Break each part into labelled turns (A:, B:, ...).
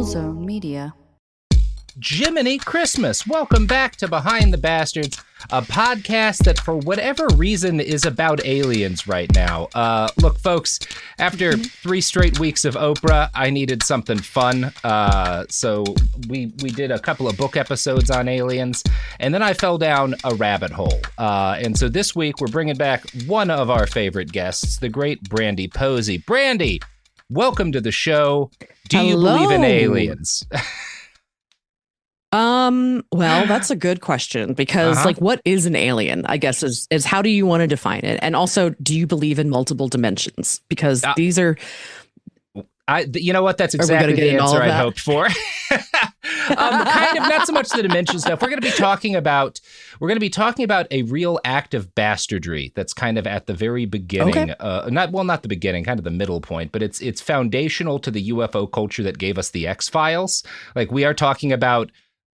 A: Zone Media.
B: Jiminy Christmas. Welcome back to Behind the Bastards, a podcast that for whatever reason is about aliens right now. Look, folks, after 3 straight weeks of Oprah, I needed something fun. So we did a couple of book episodes on aliens, and then I fell down a rabbit hole. And so this week we're bringing back one of our favorite guests, the great Brandy Posey. Brandy, welcome to the show. Do you believe in aliens?
C: Well, that's a good question because like, what is an alien, I guess, is how do you want to define it? And also, do you believe in multiple dimensions? Because these are...
B: you know what? That's exactly the answer I hoped for. Kind of not so much the dimension stuff. We're going to be talking about a real act of bastardry that's kind of at the very beginning. Okay. Not the beginning, kind of the middle point, but it's foundational to the UFO culture that gave us the X-Files. Like, we are talking about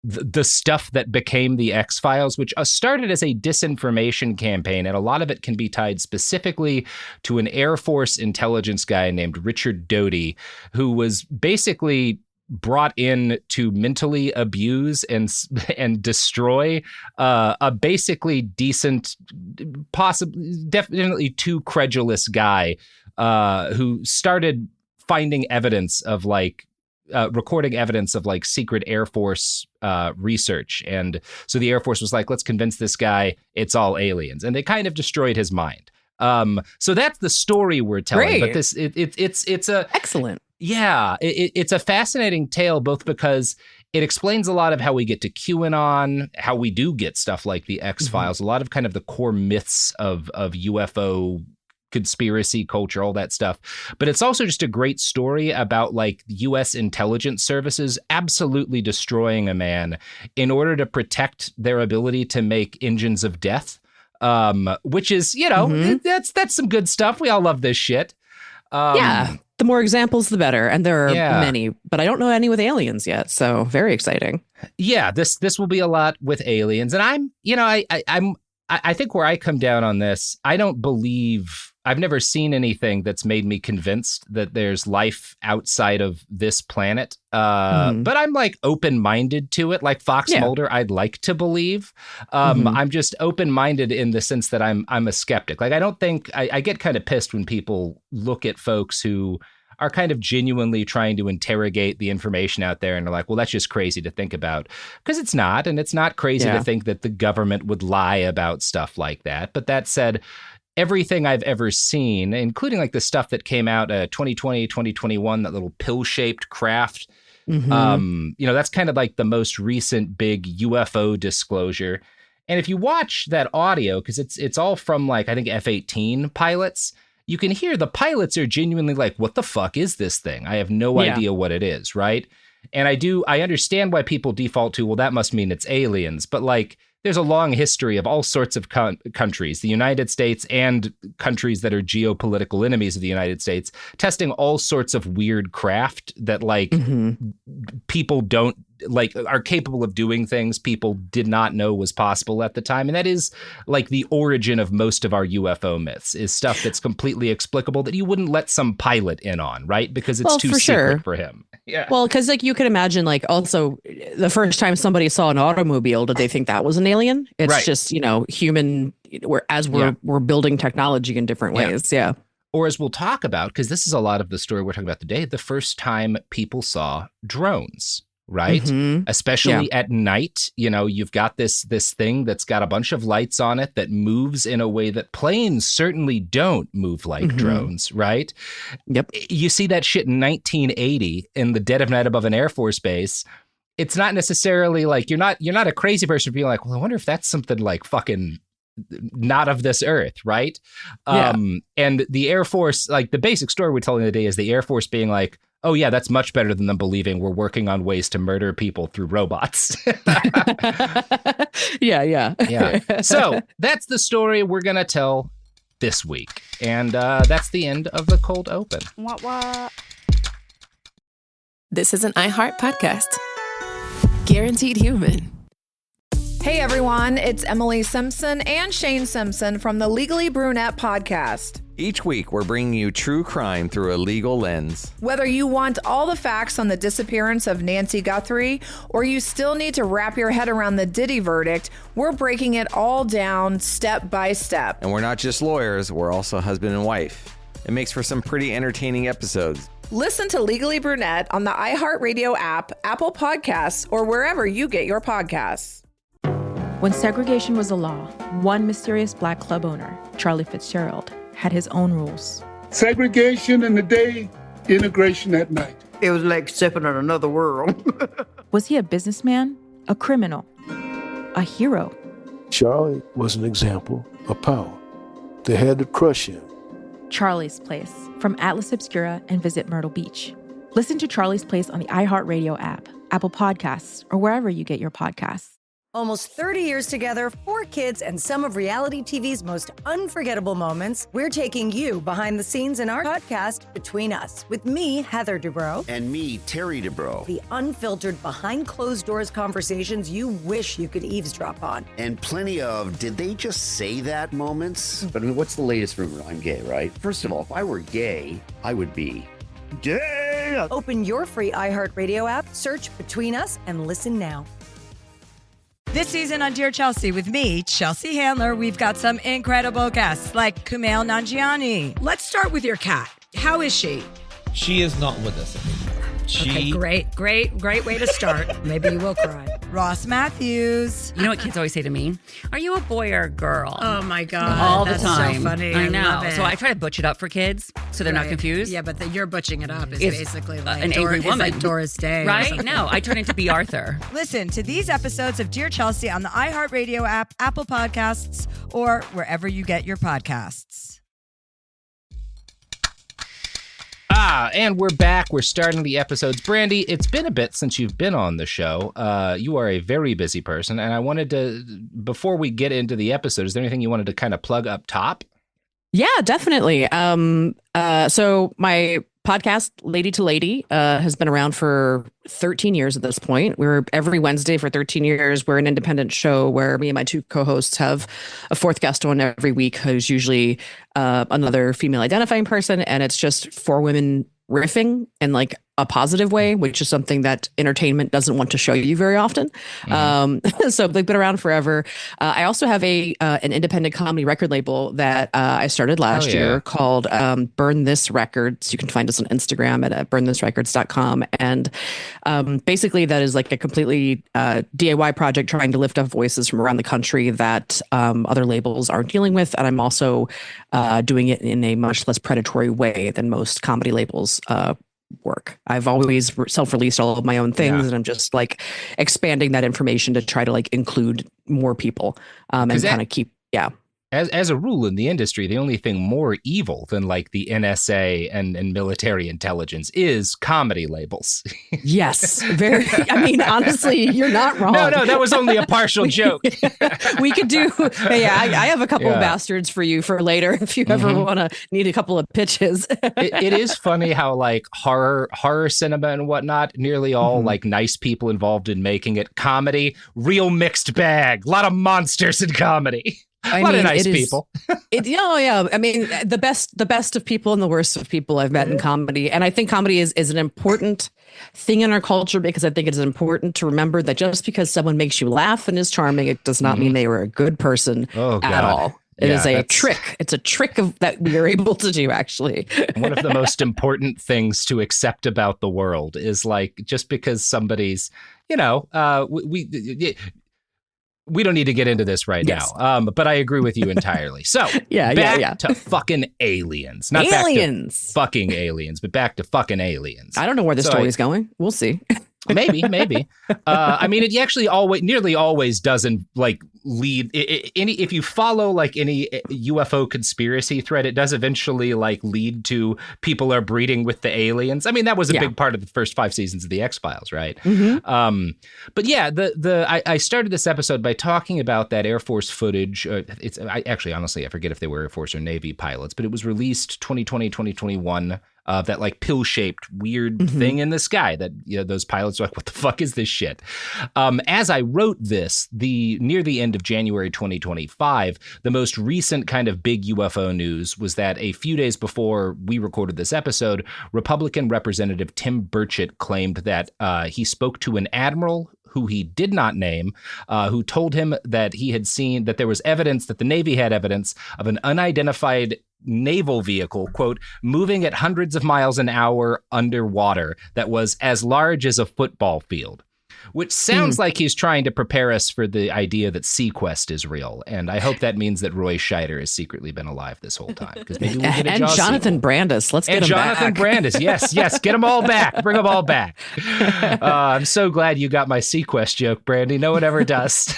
B: the stuff that became the X-Files, which started as a disinformation campaign, and a lot of it can be tied specifically to an Air Force intelligence guy named Richard Doty, who was basically brought in to mentally abuse and destroy a basically decent, definitely too credulous guy who started finding evidence of recording evidence of secret Air Force research. And so the Air Force was like, let's convince this guy it's all aliens. And they kind of destroyed his mind. So that's the story we're telling.
C: Great.
B: But it's a...
C: Excellent.
B: Yeah, it's a fascinating tale, both because it explains a lot of how we get to QAnon, how we do get stuff like the X-Files, a lot of kind of the core myths of UFO conspiracy culture, all that stuff. But it's also just a great story about U.S. intelligence services absolutely destroying a man in order to protect their ability to make engines of death, which is, that's some good stuff. We all love this shit.
C: Yeah. The more examples, the better. And there are many, but I don't know any with aliens yet. So very exciting.
B: Yeah, this will be a lot with aliens. And I think where I come down on this, I've never seen anything that's made me convinced that there's life outside of this planet. But I'm open-minded to it. Like Fox Mulder, I'd like to believe. I'm just open-minded in the sense that I'm a skeptic. I don't think I get kind of pissed when people look at folks who are kind of genuinely trying to interrogate the information out there and are like, well, that's just crazy to think about. Because it's not, and it's not crazy to think that the government would lie about stuff like that. But that said, everything I've ever seen, including the stuff that came out 2020, 2021, that little pill-shaped craft, that's kind of the most recent big UFO disclosure. And if you watch that audio, because it's all from I think F-18 pilots, you can hear the pilots are genuinely what the fuck is this thing? I have no idea what it is, right? And I understand why people default to, well, that must mean it's aliens. But there's a long history of all sorts of countries, the United States and countries that are geopolitical enemies of the United States, testing all sorts of weird craft that people don't are capable of doing things people did not know was possible at the time. And that is the origin of most of our UFO myths, is stuff that's completely explicable that you wouldn't let some pilot in on, right? Because it's too secret for him. Yeah.
C: Well, because you can imagine also the first time somebody saw an automobile, did they think that was an alien? It's just, human, we're building technology in different ways. Yeah.
B: Or as we'll talk about, because this is a lot of the story we're talking about today, the first time people saw drones. Right. Especially at night, you've got this thing that's got a bunch of lights on it that moves in a way that planes certainly don't move like drones. Right.
C: Yep.
B: You see that shit in 1980 in the dead of night above an Air Force base. It's not necessarily you're not a crazy person being well, I wonder if that's something fucking not of this earth. Right. And the Air Force, the basic story we're telling today is the Air Force being oh, yeah, that's much better than them believing we're working on ways to murder people through robots.
C: Yeah.
B: So that's the story we're going to tell this week. And that's the end of the cold open.
A: What?
D: This is an iHeart podcast. Guaranteed human.
E: Hey everyone, it's Emily Simpson and Shane Simpson from the Legally Brunette podcast.
A: Each week, we're bringing you true crime through a legal lens.
E: Whether you want all the facts on the disappearance of Nancy Guthrie, or you still need to wrap your head around the Diddy verdict, we're breaking it all down step by step.
A: And we're not just lawyers, we're also husband and wife. It makes for some pretty entertaining episodes.
E: Listen to Legally Brunette on the iHeartRadio app, Apple Podcasts, or wherever you get your podcasts.
F: When segregation was a law, one mysterious black club owner, Charlie Fitzgerald, had his own rules.
G: Segregation in the day, integration at night.
H: It was like stepping on another world.
F: Was he a businessman, a criminal, a hero?
G: Charlie was an example of power. They had to crush him.
F: Charlie's Place, from Atlas Obscura and Visit Myrtle Beach. Listen to Charlie's Place on the iHeartRadio app, Apple Podcasts, or wherever you get your podcasts.
I: Almost 30 years together, 4 kids, and some of reality TV's most unforgettable moments. We're taking you behind the scenes in our podcast, Between Us, with me, Heather Dubrow.
J: And me, Terry Dubrow.
I: The unfiltered, behind-closed-doors conversations you wish you could eavesdrop on.
J: And plenty of, did they just say that moments? But I mean, what's the latest rumor? I'm gay, right? First of all, if I were gay, I would be gay.
I: Open your free iHeartRadio app, search Between Us, and listen now. This season on Dear Chelsea with me, Chelsea Handler, we've got some incredible guests like Kumail Nanjiani. Let's start with your cat. How is she?
K: She is not with us anymore.
I: Okay, great way to start. Maybe you will cry. Ross Matthews.
L: You know what kids always say to me? Are you a boy or a girl?
I: Oh my God.
L: All the
I: That's
L: time.
I: So funny.
L: I know.
I: love it.
L: So I try to butch it up for kids so they're not confused.
I: Yeah, but you're butching it up is
L: It's,
I: basically like
L: an angry woman.
I: It's like Doris Day.
L: Right? No, I turn into B. Arthur.
I: Listen to these episodes of Dear Chelsea on the iHeartRadio app, Apple Podcasts, or wherever you get your podcasts.
B: And we're back. We're starting the episodes. Brandy, it's been a bit since you've been on the show. You are a very busy person, and I wanted to, before we get into the episode, is there anything you wanted to kind of plug up top?
C: Yeah, definitely. So my podcast, Lady to Lady, has been around for 13 years at this point. We're every Wednesday for 13 years. We're an independent show where me and my 2 co-hosts have a 4th guest on every week who's usually another female identifying person. And it's just 4 women riffing in like a positive way, which is something that entertainment doesn't want to show you very often. Mm-hmm. So they've been around forever. I also have an independent comedy record label that I started last year called Burn This Records. You can find us on Instagram at burnthisrecords.com. And basically that is like a completely DIY project trying to lift up voices from around the country that other labels aren't dealing with. And I'm also doing it in a much less predatory way than most comedy labels work. I've always self-released all of my own things, and I'm just like expanding that information to try to like include more people and kind of keep,
B: As a rule in the industry, the only thing more evil than like the NSA and military intelligence is comedy labels.
C: Yes, very. I mean, honestly, you're not wrong.
B: No, that was only a partial joke.
C: We could do. I have a couple of bastards for you for later if you ever want to need a couple of pitches.
B: It is funny how like horror cinema and whatnot, nearly all like nice people involved in making it. Comedy, real mixed bag. A lot of monsters in comedy. A lot of nice people. I mean, the best of people and the worst of people I've met in comedy. And I think comedy is an important thing in our culture because I think it is important to remember that just because someone makes you laugh and is charming, it does not mean they were a good person at all. It is a trick. It's a trick that we are able to do, actually. One of the most important things to accept about the world is like, just because somebody's, we don't need to get into this right now, but I agree with you entirely. So back to fucking aliens. Not
C: aliens.
B: Back to fucking aliens, but back to fucking aliens.
C: I don't know where the story's going. We'll see.
B: Maybe. I mean, it actually nearly always doesn't like lead. If you follow like any UFO conspiracy thread, it does eventually like lead to people are breeding with the aliens. I mean, that was a big part of the first 5 seasons of the X-Files, right? Mm-hmm. But yeah, I started this episode by talking about that Air Force footage. Honestly, I forget if they were Air Force or Navy pilots, but it was released 2020, 2021. that like pill-shaped weird thing in the sky that those pilots are like, what the fuck is this shit? As I wrote this, near the end of January 2025, the most recent kind of big UFO news was that a few days before we recorded this episode, Republican Representative Tim Burchett claimed that he spoke to an admiral who he did not name, who told him that he had seen that there was evidence that the Navy had evidence of an unidentified naval vehicle, quote, moving at hundreds of miles an hour underwater that was as large as a football field, which sounds like he's trying to prepare us for the idea that Sequest is real. And I hope that means that Roy Scheider has secretly been alive this whole time. Because maybe we'll get a
C: and Jonathan Brandis. Let's get him back. And
B: Jonathan Brandis. Yes. Get them all back. Bring them all back. I'm so glad you got my Sequest joke, Brandy. No one ever does.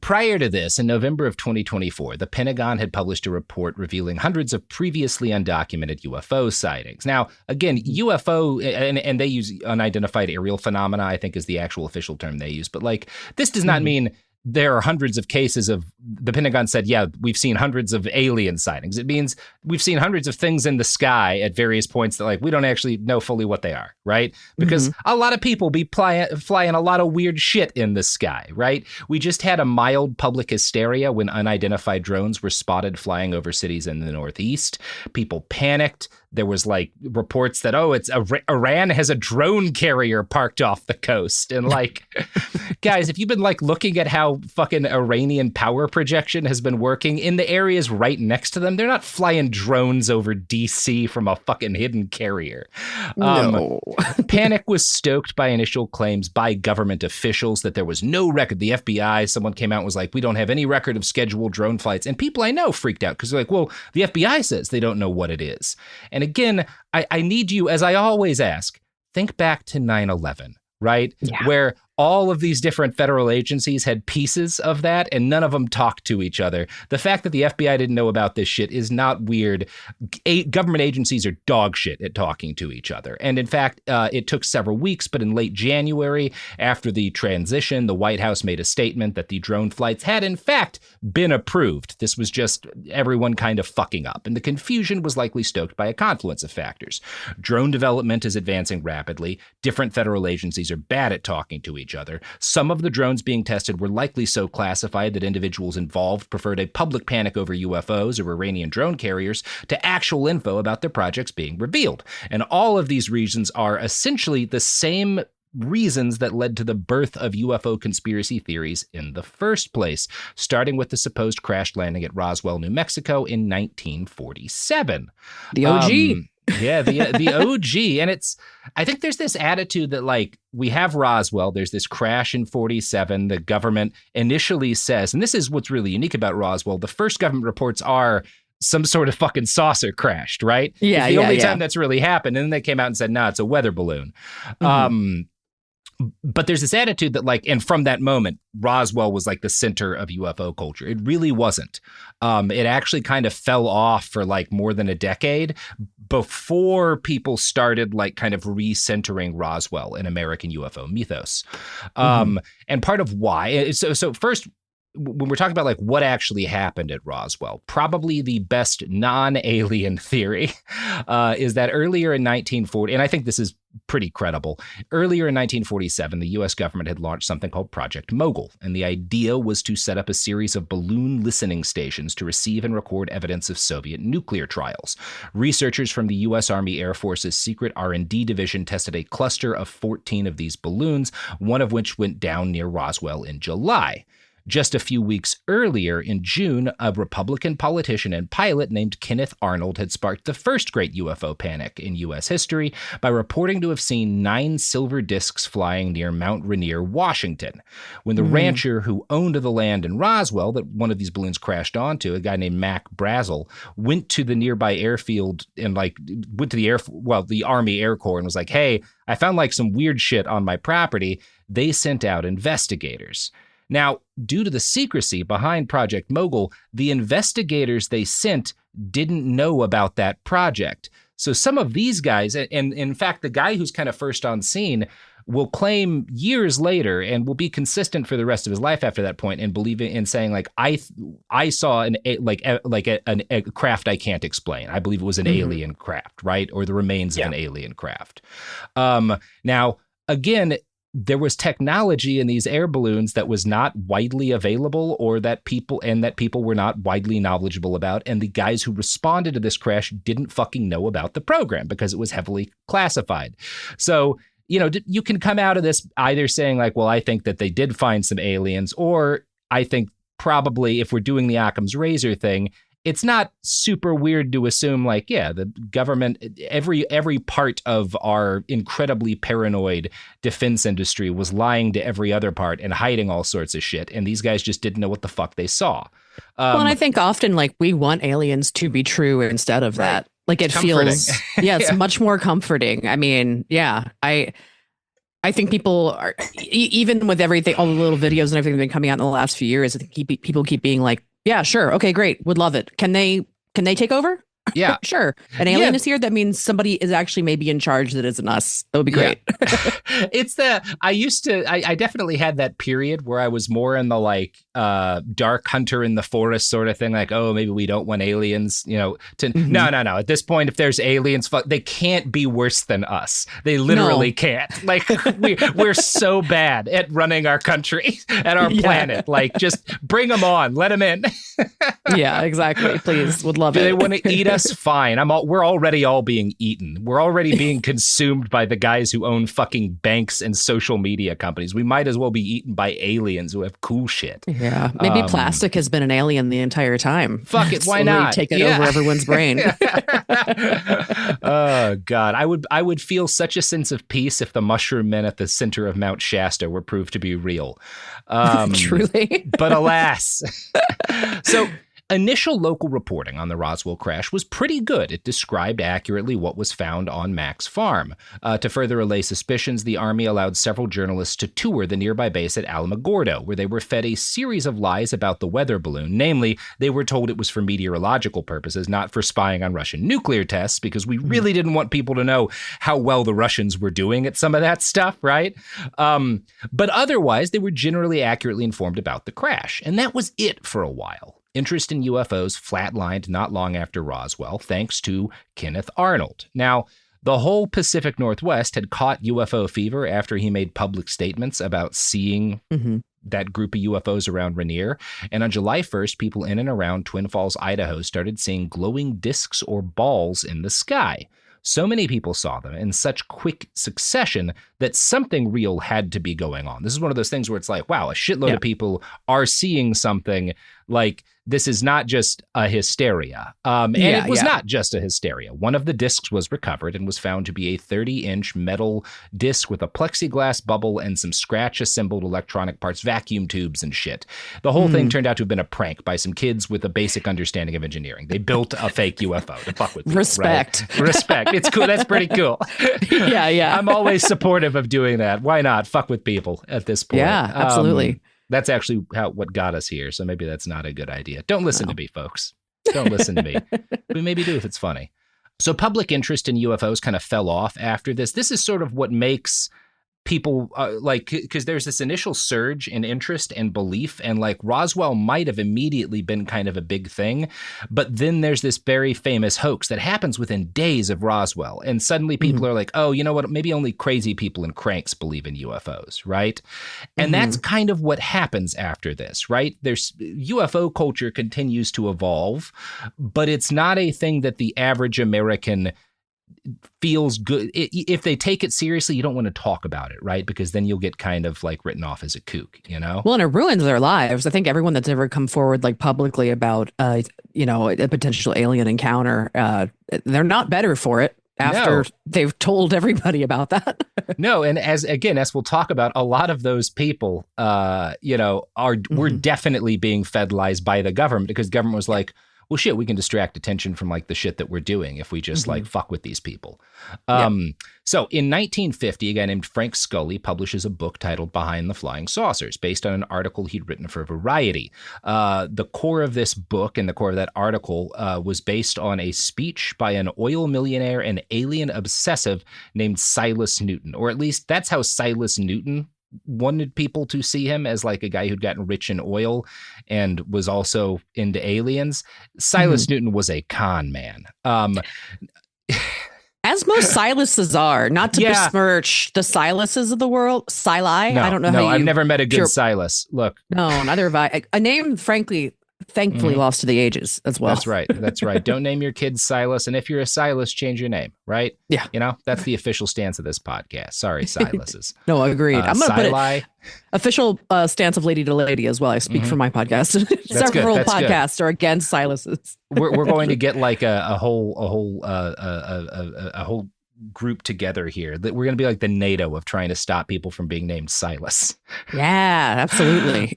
B: Prior to this, in November of 2024, the Pentagon had published a report revealing hundreds of previously undocumented UFO sightings. Now, again, UFO, and they use unidentified aerial phenomena, I think is the actual official term they use. But like, this does not mean there are hundreds of cases of, the Pentagon said, yeah, we've seen hundreds of alien sightings. It means we've seen hundreds of things in the sky at various points that like we don't actually know fully what they are, right? Because a lot of people be flying a lot of weird shit in the sky, right? We just had a mild public hysteria when unidentified drones were spotted flying over cities in the Northeast. People panicked. There was like reports that, it's Iran has a drone carrier parked off the coast. And like, guys, if you've been like looking at how fucking Iranian power projection has been working in the areas right next to them, they're not flying drones over DC from a fucking hidden carrier.
C: No.
B: Panic was stoked by initial claims by government officials that there was no record. The FBI, someone came out and was like, we don't have any record of scheduled drone flights. And people I know freaked out because they're like, well, the FBI says they don't know what it is. And again, I need you, as I always ask, think back to 9/11, right? Yeah. Where all of these different federal agencies had pieces of that and none of them talked to each other. The fact that the FBI didn't know about this shit is not weird. Government agencies are dog shit at talking to each other. And in fact, it took several weeks, but in late January, after the transition, the White House made a statement that the drone flights had in fact been approved. This was just everyone kind of fucking up. And the confusion was likely stoked by a confluence of factors. Drone development is advancing rapidly. Different federal agencies are bad at talking to each other. Some of the drones being tested were likely so classified that individuals involved preferred a public panic over UFOs or Iranian drone carriers to actual info about their projects being revealed. And all of these reasons are essentially the same reasons that led to the birth of UFO conspiracy theories in the first place, starting with the supposed crash landing at Roswell, New Mexico in 1947.
C: The OG.
B: Yeah, the OG. And I think there's this attitude that like we have Roswell, there's this crash in 47. The government initially says, and this is what's really unique about Roswell, the first government reports are some sort of fucking saucer crashed, right?
C: Yeah,
B: it's the only time that's really happened. And then they came out and said, no, it's a weather balloon. But there's this attitude that like, and from that moment, Roswell was like the center of UFO culture. It really wasn't. It actually kind of fell off for like more than a decade before people started like kind of recentering Roswell in American UFO mythos. And part of why, so first, when we're talking about like what actually happened at Roswell, probably the best non-alien theory is that earlier in 1940, and I think this is pretty credible, earlier in 1947, the U.S. government had launched something called Project Mogul. And the idea was to set up a series of balloon listening stations to receive and record evidence of Soviet nuclear trials. Researchers from the U.S. Army Air Force's Secret R&D Division tested a cluster of 14 of these balloons, one of which went down near Roswell in July. Just a few weeks earlier, in June, a Republican politician and pilot named Kenneth Arnold had sparked the first great UFO panic in U.S. history by reporting to have seen 9 silver discs flying near Mount Rainier, Washington. When the rancher who owned the land in Roswell that one of these balloons crashed onto, a guy named Mac Brazel, went to the nearby airfield and went to the Army Air Corps and was like, hey, I found like some weird shit on my property. They sent out investigators. Now, due to the secrecy behind Project Mogul, the investigators they sent didn't know about that project. So some of these guys, and in fact, the guy who's kind of first on scene will claim years later and will be consistent for the rest of his life after that point and believing in saying like, I saw a craft I can't explain. I believe it was an alien craft, right? Or the remains of an alien craft. Now, again, there was technology in these air balloons that was not widely available or that people were not widely knowledgeable about. And the guys who responded to this crash didn't fucking know about the program because it was heavily classified. So, you know, you can come out of this either saying like, well, I think that they did find some aliens, or I think probably if we're doing the Occam's razor thing, it's not super weird to assume like, yeah, the government, every part of our incredibly paranoid defense industry was lying to every other part and hiding all sorts of shit. And these guys just didn't know what the fuck they saw.
C: Well, and I think often like we want aliens to be true instead of that. Like it feels, it's much more comforting. I mean, yeah, I think people are, even with everything, all the little videos and everything that have been coming out in the last few years, I think people keep being like, yeah, sure. Okay, great. Would love it. Can they take over?
B: Yeah.
C: Sure. An alien is here. That means somebody is actually maybe in charge that isn't us. That would be great.
B: Yeah. I definitely had that period where I was more in the like dark hunter in the forest sort of thing. Like, oh, maybe we don't want aliens, you know, no. At this point, if there's aliens, they can't be worse than us. They literally can't. Like we're so bad at running our country and our planet. Like just bring them on, let them in.
C: Yeah, exactly. Please. Would love it.
B: Do they want to eat us? Fine. We're already all being eaten. We're already being consumed by the guys who own fucking banks and social media companies. We might as well be eaten by aliens who have cool shit.
C: Yeah. Maybe plastic has been an alien the entire time.
B: Fuck it. Why not?
C: Take it over everyone's brain.
B: Oh God. I would feel such a sense of peace if the mushroom men at the center of Mount Shasta were proved to be real.
C: Truly.
B: But alas. So initial local reporting on the Roswell crash was pretty good. It described accurately what was found on Mac's farm. To further allay suspicions, the Army allowed several journalists to tour the nearby base at Alamogordo, where they were fed a series of lies about the weather balloon. Namely, they were told it was for meteorological purposes, not for spying on Russian nuclear tests, because we really didn't want people to know how well the Russians were doing at some of that stuff, right? But otherwise, they were generally accurately informed about the crash. And that was it for a while. Interest in UFOs flatlined not long after Roswell, thanks to Kenneth Arnold. Now, the whole Pacific Northwest had caught UFO fever after he made public statements about seeing that group of UFOs around Rainier. And on July 1st, people in and around Twin Falls, Idaho started seeing glowing discs or balls in the sky. So many people saw them in such quick succession that something real had to be going on. This is one of those things where it's like, wow, a shitload of people are seeing something. Like, this is not just a hysteria. And it was not just a hysteria. One of the discs was recovered and was found to be a 30-inch metal disc with a plexiglass bubble and some scratch-assembled electronic parts, vacuum tubes and shit. The whole thing turned out to have been a prank by some kids with a basic understanding of engineering. They built a fake UFO to fuck with people.
C: Respect.
B: Right? Respect. It's cool. That's pretty cool.
C: Yeah.
B: I'm always supportive of doing that. Why not? Fuck with people at this point.
C: Yeah, absolutely.
B: That's actually what got us here. So maybe that's not a good idea. Don't listen to me, folks. Don't listen to me. But maybe do if it's funny. So public interest in UFOs kind of fell off after this. This is sort of what makes people because there's this initial surge in interest and belief, and like Roswell might have immediately been kind of a big thing, but then there's this very famous hoax that happens within days of Roswell, and suddenly people are like, oh, you know what, maybe only crazy people and cranks believe in UFOs, right? And that's kind of what happens after this, right? There's UFO culture continues to evolve, but it's not a thing that the average American feels good. If they take it seriously, you don't want to talk about it, right? Because then you'll get kind of like written off as a kook, you know?
C: Well, and it ruins their lives. I think everyone that's ever come forward like publicly about, a potential alien encounter, they're not better for it after they've told everybody about that.
B: No, and as we'll talk about, a lot of those people, were definitely being fed lies by the government, because the government was like, well, shit, we can distract attention from like the shit that we're doing if we just like fuck with these people. So in 1950, a guy named Frank Scully publishes a book titled Behind the Flying Saucers, based on an article he'd written for Variety. The core of this book and the core of that article was based on a speech by an oil millionaire and alien obsessive named Silas Newton, or at least that's how Silas Newton wanted people to see him, as like a guy who'd gotten rich in oil and was also into aliens. Silas Newton was a con man.
C: As most Silases are, not to besmirch the Silases of the world. Sili? I don't know how you...
B: I've never met a good Silas. Look.
C: No, neither have I. A name, frankly, thankfully lost to the ages as well.
B: That's right. Don't name your kids Silas. And if you're a Silas, change your name, right?
C: Yeah.
B: You know, that's the official stance of this podcast. Sorry, Silases.
C: No, agreed. I'm going to put it official stance of lady to lady as well. I speak for my podcast. Several podcasts are against Silases.
B: We're going to get like a whole group together here. That we're going to be like the NATO of trying to stop people from being named Silas.
C: Yeah, absolutely.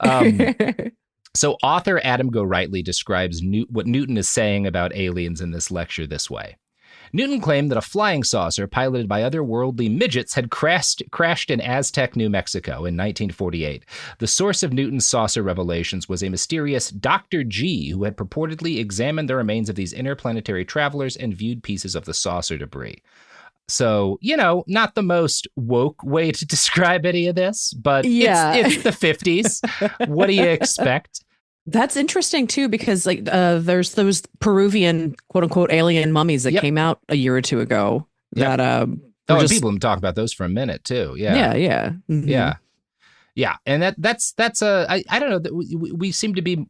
B: So author Adam Gorightly describes what Newton is saying about aliens in this lecture this way. Newton claimed that a flying saucer piloted by otherworldly midgets had crashed in Aztec, New Mexico in 1948. The source of Newton's saucer revelations was a mysterious Dr. G, who had purportedly examined the remains of these interplanetary travelers and viewed pieces of the saucer debris. So, you know, not the most woke way to describe any of this, but it's the 50s. What do you expect?
C: That's interesting, too, because like there's those Peruvian, quote unquote, alien mummies that came out a year or two ago. That
B: and people have talked about those for a minute, too. Yeah. And that's I don't know. We seem to be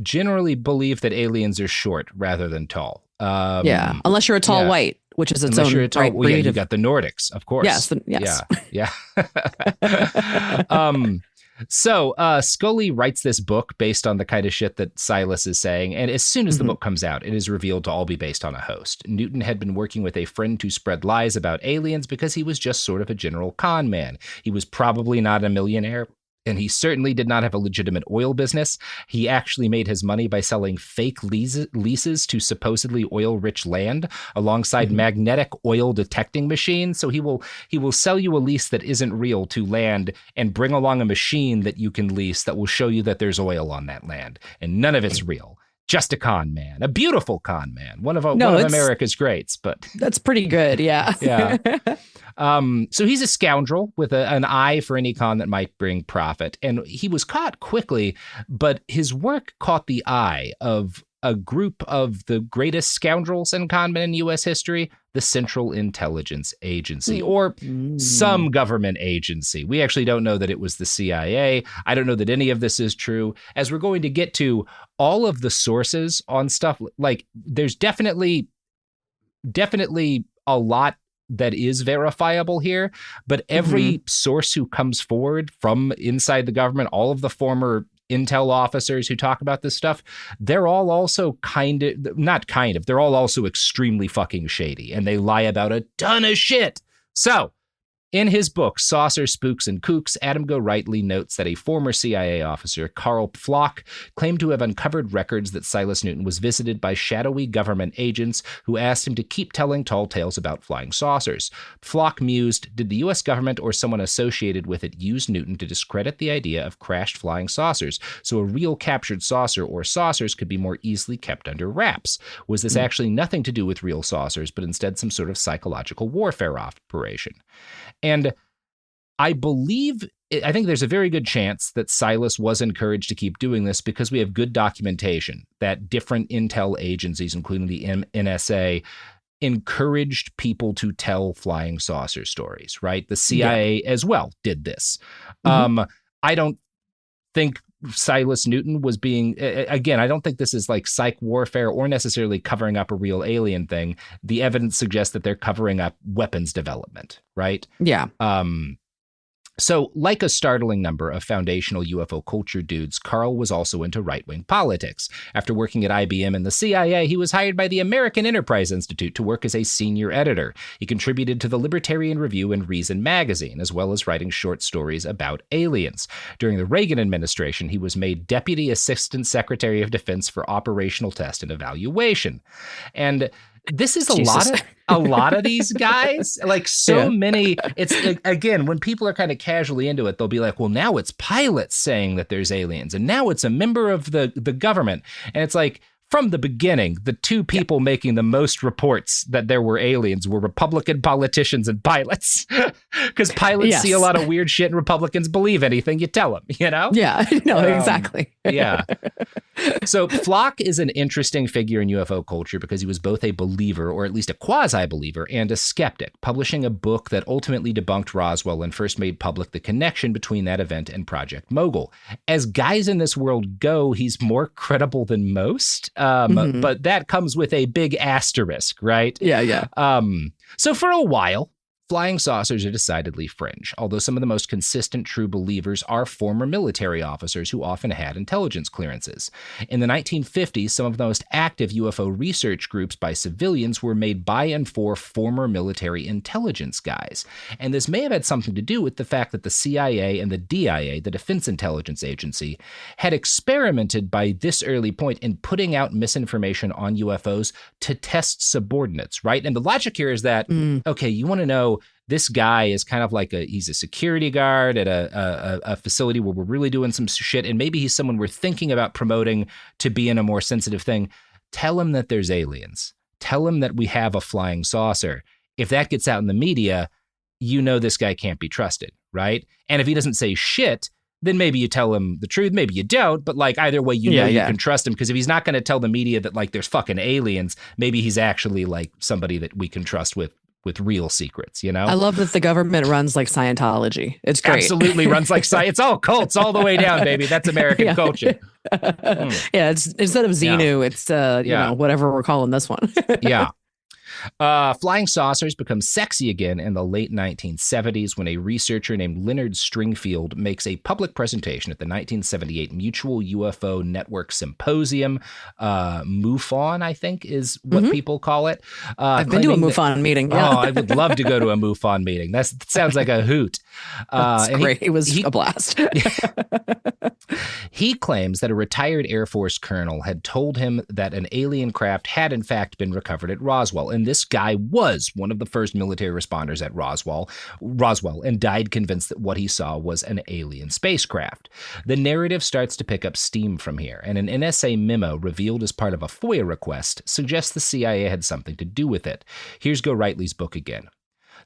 B: generally believe that aliens are short rather than tall.
C: Unless you're a tall white, which is its own breed.
B: You got the Nordics, of course.
C: Yes.
B: Yeah. So Scully writes this book based on the kind of shit that Silas is saying, and as soon as the book comes out, it is revealed to all be based on a host. Newton had been working with a friend to spread lies about aliens because he was just sort of a general con man. He was probably not a millionaire, and he certainly did not have a legitimate oil business. He actually made his money by selling fake leases to supposedly oil-rich land alongside magnetic oil detecting machines. So he will sell you a lease that isn't real to land and bring along a machine that you can lease that will show you that there's oil on that land. And none of it's real. Just a con man, a beautiful con man, one of America's greats. But
C: that's pretty good, yeah.
B: So he's a scoundrel with an eye for any con that might bring profit. And he was caught quickly, but his work caught the eye of a group of the greatest scoundrels and con men in U.S. history, the Central Intelligence Agency, or some government agency. We actually don't know that it was the CIA. I don't know that any of this is true. As we're going to get to, all of the sources on stuff, like there's definitely a lot that is verifiable here, but every source who comes forward from inside the government, all of the former intel officers who talk about this stuff, they're all also they're all also extremely fucking shady, and they lie about a ton of shit. So in his book, Saucer, Spooks, and Kooks, Adam Gorightly notes that a former CIA officer, Carl Pflock, claimed to have uncovered records that Silas Newton was visited by shadowy government agents who asked him to keep telling tall tales about flying saucers. Pflock mused, did the U.S. government or someone associated with it use Newton to discredit the idea of crashed flying saucers so a real captured saucer or saucers could be more easily kept under wraps? Was this actually nothing to do with real saucers, but instead some sort of psychological warfare operation? And I think there's a very good chance that Silas was encouraged to keep doing this because we have good documentation that different intel agencies, including the NSA, encouraged people to tell flying saucer stories, right? The CIA as well did this. I don't think Silas Newton was being, again, I don't think this is like psych warfare or necessarily covering up a real alien thing. The evidence suggests that they're covering up weapons development, right?
C: Yeah.
B: So, like a startling number of foundational UFO culture dudes, Carl was also into right-wing politics. After working at IBM and the CIA, he was hired by the American Enterprise Institute to work as a senior editor. He contributed to the Libertarian Review and Reason magazine, as well as writing short stories about aliens. During the Reagan administration, he was made Deputy Assistant Secretary of Defense for Operational Test and Evaluation. And this is a lot of these guys, like many. It's again, when people are kind of casually into it, they'll be like, well, now it's pilots saying that there's aliens, and now it's a member of the government. And it's like, from the beginning, the two people making the most reports that there were aliens were Republican politicians and pilots. Because pilots see a lot of weird shit and Republicans believe anything you tell them, you know?
C: Yeah, no, exactly.
B: Yeah. So Flock is an interesting figure in UFO culture because he was both a believer, or at least a quasi-believer, and a skeptic, publishing a book that ultimately debunked Roswell and first made public the connection between that event and Project Mogul. As guys in this world go, he's more credible than most. But that comes with a big asterisk, right?
C: Yeah.
B: So for a while, flying saucers are decidedly fringe, although some of the most consistent true believers are former military officers who often had intelligence clearances. In the 1950s, some of the most active UFO research groups by civilians were made by and for former military intelligence guys. And this may have had something to do with the fact that the CIA and the DIA, the Defense Intelligence Agency, had experimented by this early point in putting out misinformation on UFOs to test subordinates, right? And the logic here is that, okay, you want to know, this guy is kind of like he's a security guard at a facility where we're really doing some shit, and maybe he's someone we're thinking about promoting to be in a more sensitive thing. Tell him that there's aliens. Tell him that we have a flying saucer. If that gets out in the media, you know this guy can't be trusted, right? And if he doesn't say shit, then maybe you tell him the truth, maybe you don't, but like either way, you know you can trust him, because if he's not going to tell the media that like there's fucking aliens, maybe he's actually like somebody that we can trust with real secrets, you know?
C: I love that the government runs like Scientology. It's great.
B: Absolutely runs like it's all cults all the way down, baby. That's American culture.
C: Yeah, it's instead of Xenu, it's you know, whatever we're calling this one.
B: Yeah. Flying saucers become sexy again in the late 1970s when a researcher named Leonard Stringfield makes a public presentation at the 1978 Mutual UFO Network Symposium. MUFON, I think, is what people call it.
C: I've been to a MUFON meeting. Yeah.
B: Oh, I would love to go to a MUFON meeting. That sounds like a hoot.
C: That's great. It was a blast.
B: He claims that a retired Air Force colonel had told him that an alien craft had in fact been recovered at Roswell, and this guy was one of the first military responders at Roswell, and died convinced that what he saw was an alien spacecraft. The narrative starts to pick up steam from here, and an NSA memo revealed as part of a FOIA request suggests the CIA had something to do with it. Here's Go Rightly's book again.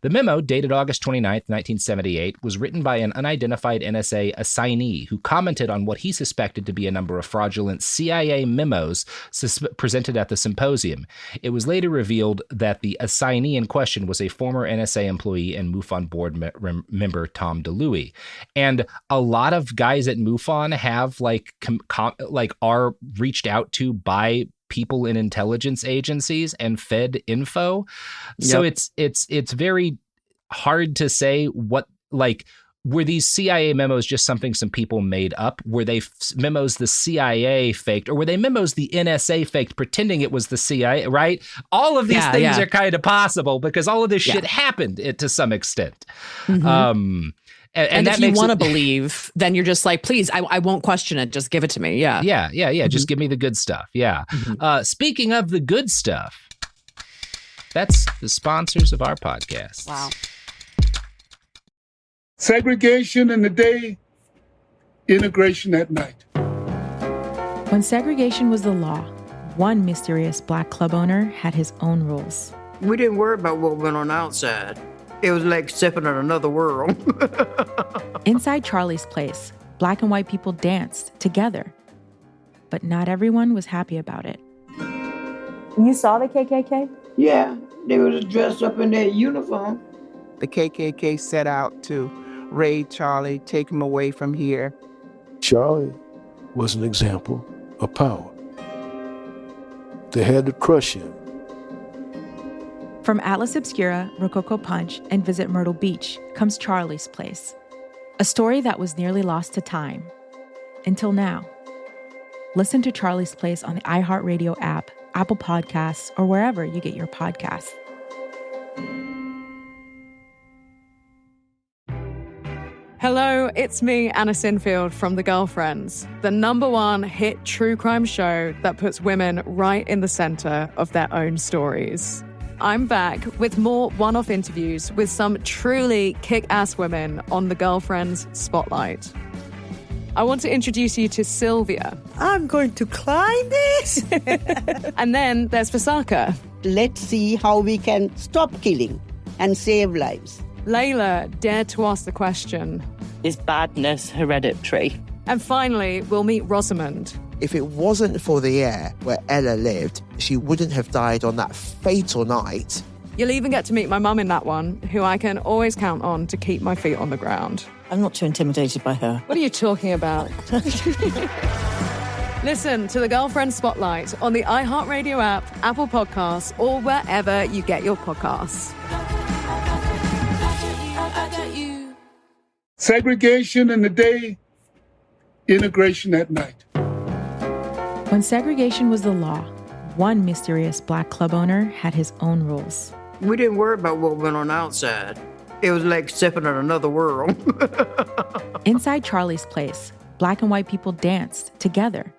B: The memo, dated August 29, 1978, was written by an unidentified NSA assignee who commented on what he suspected to be a number of fraudulent CIA memos presented at the symposium. It was later revealed that the assignee in question was a former NSA employee and MUFON board member Tom DeLuey. And a lot of guys at MUFON have are reached out to by people in intelligence agencies and fed info. So it's very hard to say what, like, were these CIA memos just something some people made up? Were they memos the CIA faked, or were they memos the NSA faked pretending it was the CIA, right? All of these things are kind of possible because all of this shit happened to some extent.
C: And if you want to believe, then you're just like, please, I won't question it. Just give it to me. Yeah.
B: Just give me the good stuff. Yeah. Speaking of the good stuff, that's the sponsors of our podcast.
I: Wow.
M: Segregation in the day, integration at night.
F: When segregation was the law, one mysterious black club owner had his own rules.
H: We didn't worry about what went on outside. It was like stepping in another world.
F: Inside Charlie's place, black and white people danced together. But not everyone was happy about it.
N: You saw the KKK?
H: Yeah, they were just dressed up in their uniform.
O: The KKK set out to raid Charlie, take him away from here.
G: Charlie was an example of power. They had to crush him.
F: From Atlas Obscura, Rococo Punch, and Visit Myrtle Beach comes Charlie's Place. A story that was nearly lost to time. Until now. Listen to Charlie's Place on the iHeartRadio app, Apple Podcasts, or wherever you get your podcasts.
C: Hello, it's me, Anna Sinfield from The Girlfriends, the #1 hit true crime show that puts women right in the center of their own stories. I'm back with more one-off interviews with some truly kick-ass women on The Girlfriends Spotlight. I want to introduce you to Sylvia.
P: I'm going to climb this.
C: And then there's Visaka.
P: Let's see how we can stop killing and save lives.
C: Layla dared to ask the question,
Q: is badness hereditary?
C: And finally, we'll meet Rosamond.
R: If it wasn't for the air where Ella lived, she wouldn't have died on that fatal night.
C: You'll even get to meet my mum in that one, who I can always count on to keep my feet on the ground.
P: I'm not too intimidated by her.
C: What are you talking about? Listen to The Girlfriend Spotlight on the iHeartRadio app, Apple Podcasts, or wherever you get your podcasts.
M: Segregation in the day, integration at night.
F: When segregation was the law, one mysterious black club owner had his own rules.
H: We didn't worry about what went on outside. It was like stepping in another world.
F: Inside Charlie's Place, black and white people danced together.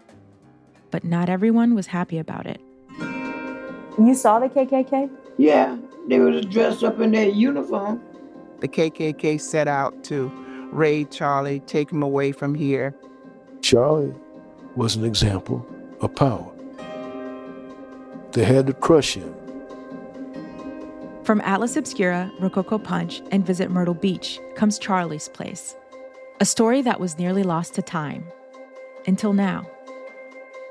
F: But not everyone was happy about it.
N: You saw the KKK?
H: Yeah, they were just dressed up in their uniform.
O: The KKK set out to raid Charlie, take him away from here.
G: Charlie was an example of power. They had to crush him.
F: From Atlas Obscura, Rococo Punch, and Visit Myrtle Beach comes Charlie's Place. A story that was nearly lost to time. Until now.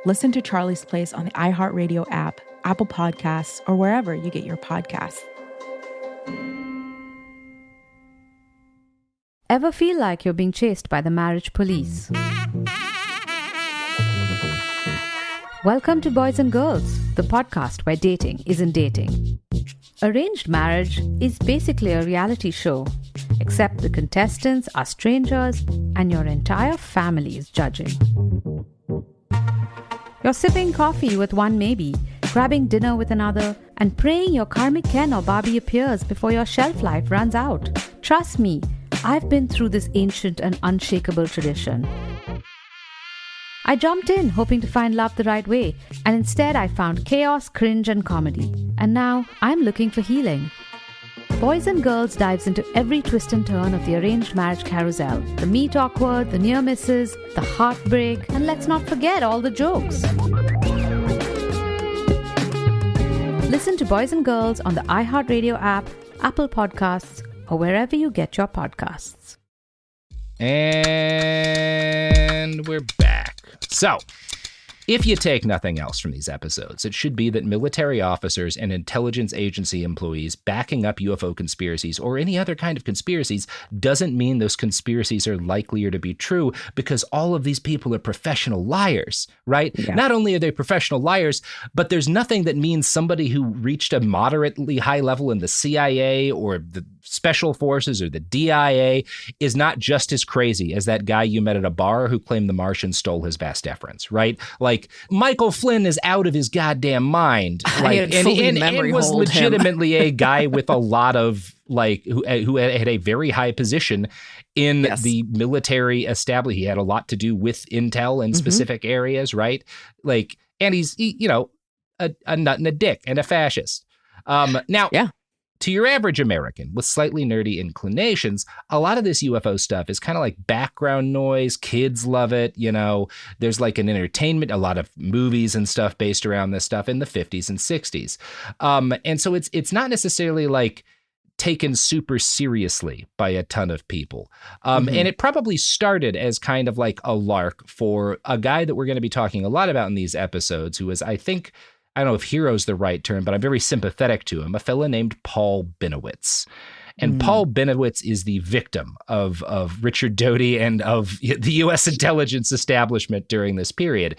F: Listen to Charlie's Place on the iHeartRadio app, Apple Podcasts, or wherever you get your podcasts.
S: Ever feel like you're being chased by the marriage police? Welcome to Boys and Girls, the podcast where dating isn't dating. Arranged marriage is basically a reality show, except the contestants are strangers and your entire family is judging. You're sipping coffee with one maybe, grabbing dinner with another, and praying your karmic Ken or Barbie appears before your shelf life runs out. Trust me, I've been through this ancient and unshakable tradition. I jumped in hoping to find love the right way, and instead I found chaos, cringe, and comedy. And now I'm looking for healing. Boys and Girls dives into every twist and turn of the arranged marriage carousel. The meet awkward, the near misses, the heartbreak, and let's not forget all the jokes. Listen to Boys and Girls on the iHeartRadio app, Apple Podcasts, or wherever you get your podcasts.
B: And we're back. So, if you take nothing else from these episodes, it should be that military officers and intelligence agency employees backing up UFO conspiracies or any other kind of conspiracies doesn't mean those conspiracies are likelier to be true, because all of these people are professional liars, right? Yeah. Not only are they professional liars, but there's nothing that means somebody who reached a moderately high level in the CIA or the Special Forces or the DIA is not just as crazy as that guy you met at a bar who claimed the Martians stole his vas deferens, right? Like, Michael Flynn is out of his goddamn mind. Like, and was legitimately a guy with a lot of, like, who had a very high position in the military establishment. He had a lot to do with intel in specific areas, right? Like, and he's, you know, a nut and a dick and a fascist. Now, to your average American with slightly nerdy inclinations, a lot of this UFO stuff is kind of like background noise. Kids love it. You know, there's like an entertainment, a lot of movies and stuff based around this stuff in the 50s and 60s. And so it's not necessarily like taken super seriously by a ton of people. And it probably started as kind of like a lark for a guy that we're going to be talking a lot about in these episodes, who was, I don't know if hero's the right term, but I'm very sympathetic to him, a fella named Paul Bennewitz. And Paul Bennewitz is the victim of Richard Doty and of the U.S. intelligence establishment during this period.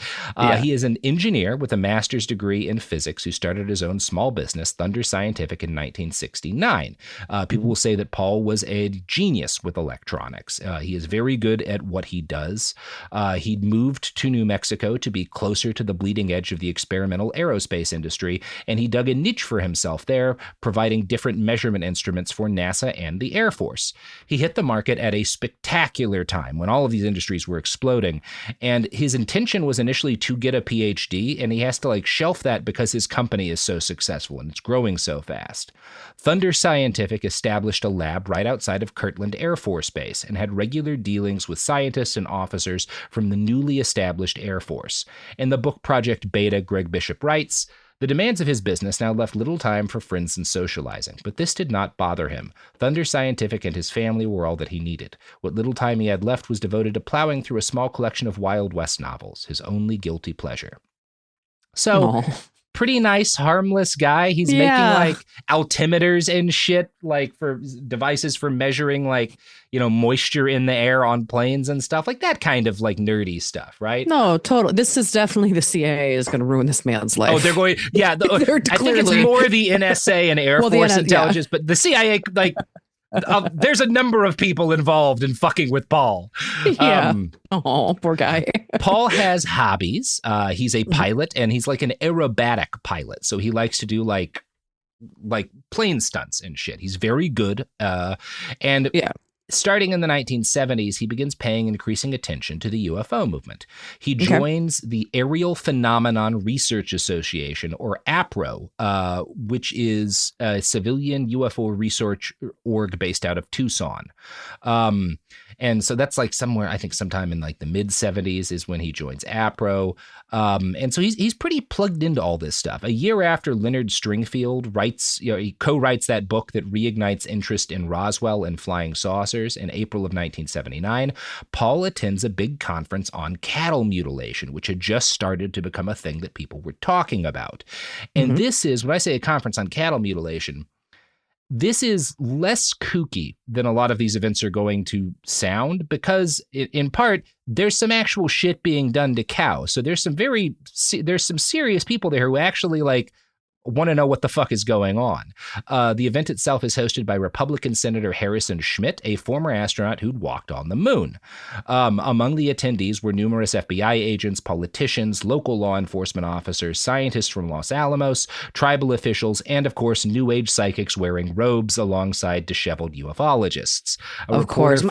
B: He is an engineer with a master's degree in physics who started his own small business, Thunder Scientific, in 1969. People will say that Paul was a genius with electronics. He is very good at what he does. He'd moved to New Mexico to be closer to the bleeding edge of the experimental aerospace industry, and he dug a niche for himself there, providing different measurement instruments for NASA and the Air Force. He hit the market at a spectacular time when all of these industries were exploding, and his intention was initially to get a PhD, and he has to shelf that because his company is so successful and it's growing so fast. Thunder Scientific established a lab right outside of Kirtland Air Force Base and had regular dealings with scientists and officers from the newly established Air Force. In the book Project Beta, Greg Bishop writes, "The demands of his business now left little time for friends and socializing, but this did not bother him. Thunder Scientific and his family were all that he needed. What little time he had left was devoted to plowing through a small collection of Wild West novels, his only guilty pleasure." So, pretty nice, harmless guy. He's making altimeters and shit, for devices for measuring moisture in the air on planes and stuff, that kind of nerdy stuff, right?
C: No, totally. This is definitely the CIA is going to ruin this man's life.
B: Oh, they're going, I think it's more the NSA and Air Force intelligence, but the CIA, there's a number of people involved in fucking with Paul.
C: Poor guy.
B: Paul has hobbies. He's a pilot, and he's an aerobatic pilot. So he likes to do plane stunts and shit. He's very good. Starting in the 1970s, he begins paying increasing attention to the UFO movement. He joins the Aerial Phenomenon Research Association, or APRO, which is a civilian UFO research org based out of Tucson. And so that's somewhere, I think sometime in the mid 70s is when he joins APRO. And so he's pretty plugged into all this stuff. A year after Leonard Stringfield he co-writes that book that reignites interest in Roswell and flying saucers in April of 1979, Paul attends a big conference on cattle mutilation, which had just started to become a thing that people were talking about. And this is, when I say a conference on cattle mutilation, this is less kooky than a lot of these events are going to sound because, in part, there's some actual shit being done to cows. So there's some serious people there who actually want to know what the fuck is going on. The event itself is hosted by Republican Senator Harrison Schmitt, a former astronaut who'd walked on the moon. Among the attendees were numerous FBI agents, politicians, local law enforcement officers, scientists from Los Alamos, tribal officials, and of course, New Age psychics wearing robes alongside disheveled ufologists.
C: Of course.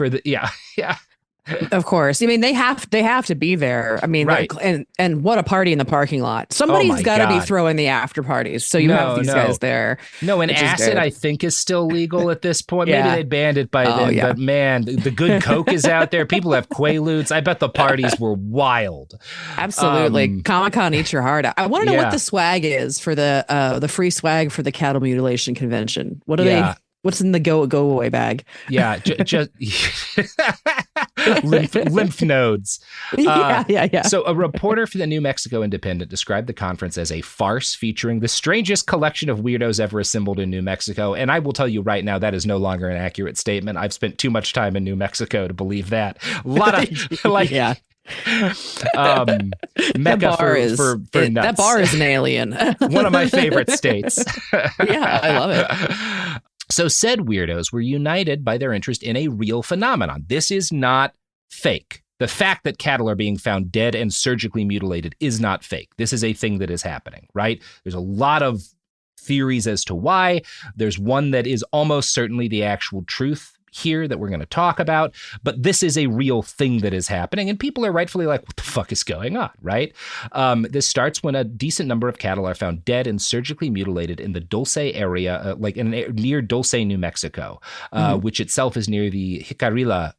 B: Of
C: course. I mean, they have to be there. I mean,
B: right.
C: and what a party in the parking lot. Somebody's got to be throwing the after parties. So you have these guys there.
B: No, and acid, I think, is still legal at this point. Maybe they banned it by then. But man, the good Coke is out there. People have Quaaludes. I bet the parties were wild.
C: Absolutely. Comic-Con, eat your heart out. I want to know what the swag is for the free swag for the cattle mutilation convention. What are they? What's in the go away bag?
B: Yeah, just lymph nodes.
C: Yeah.
B: So a reporter for the New Mexico Independent described the conference as a farce featuring the strangest collection of weirdos ever assembled in New Mexico. And I will tell you right now, that is no longer an accurate statement. I've spent too much time in New Mexico to believe that. A lot of Mecca for nuts.
C: That bar is an alien.
B: One of my favorite states.
C: Yeah, I love it.
B: So said weirdos were united by their interest in a real phenomenon. This is not fake. The fact that cattle are being found dead and surgically mutilated is not fake. This is a thing that is happening, right? There's a lot of theories as to why. There's one that is almost certainly the actual truth here that we're going to talk about, but this is a real thing that is happening, and people are rightfully like, what the fuck is going on, right? This starts when a decent number of cattle are found dead and surgically mutilated in the Dulce area, near Dulce, New Mexico, which itself is near the Jicarilla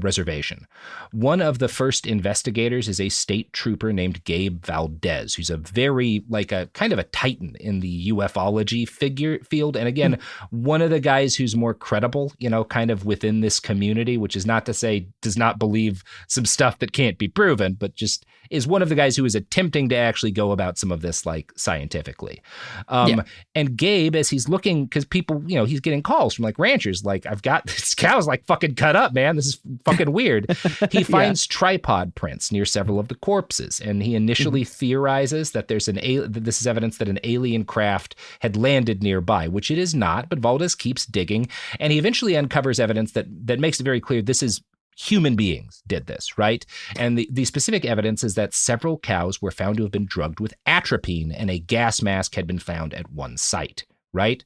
B: Reservation. One of the first investigators is a state trooper named Gabe Valdez, who's a very, a kind of a titan in the ufology field, and again, one of the guys who's more credible, kind of within this community, which is not to say does not believe some stuff that can't be proven, but just is one of the guys who is attempting to actually go about some of this like scientifically. And Gabe, as he's looking, because people, he's getting calls from like ranchers, like, I've got this cow's like fucking cut up, man. This is fucking weird. He finds tripod prints near several of the corpses, and he initially theorizes that this is evidence that an alien craft had landed nearby, which it is not, but Valdez keeps digging, and he eventually uncovers evidence that makes it very clear this is human beings did this, right? And the specific evidence is that several cows were found to have been drugged with atropine, and a gas mask had been found at one site, right?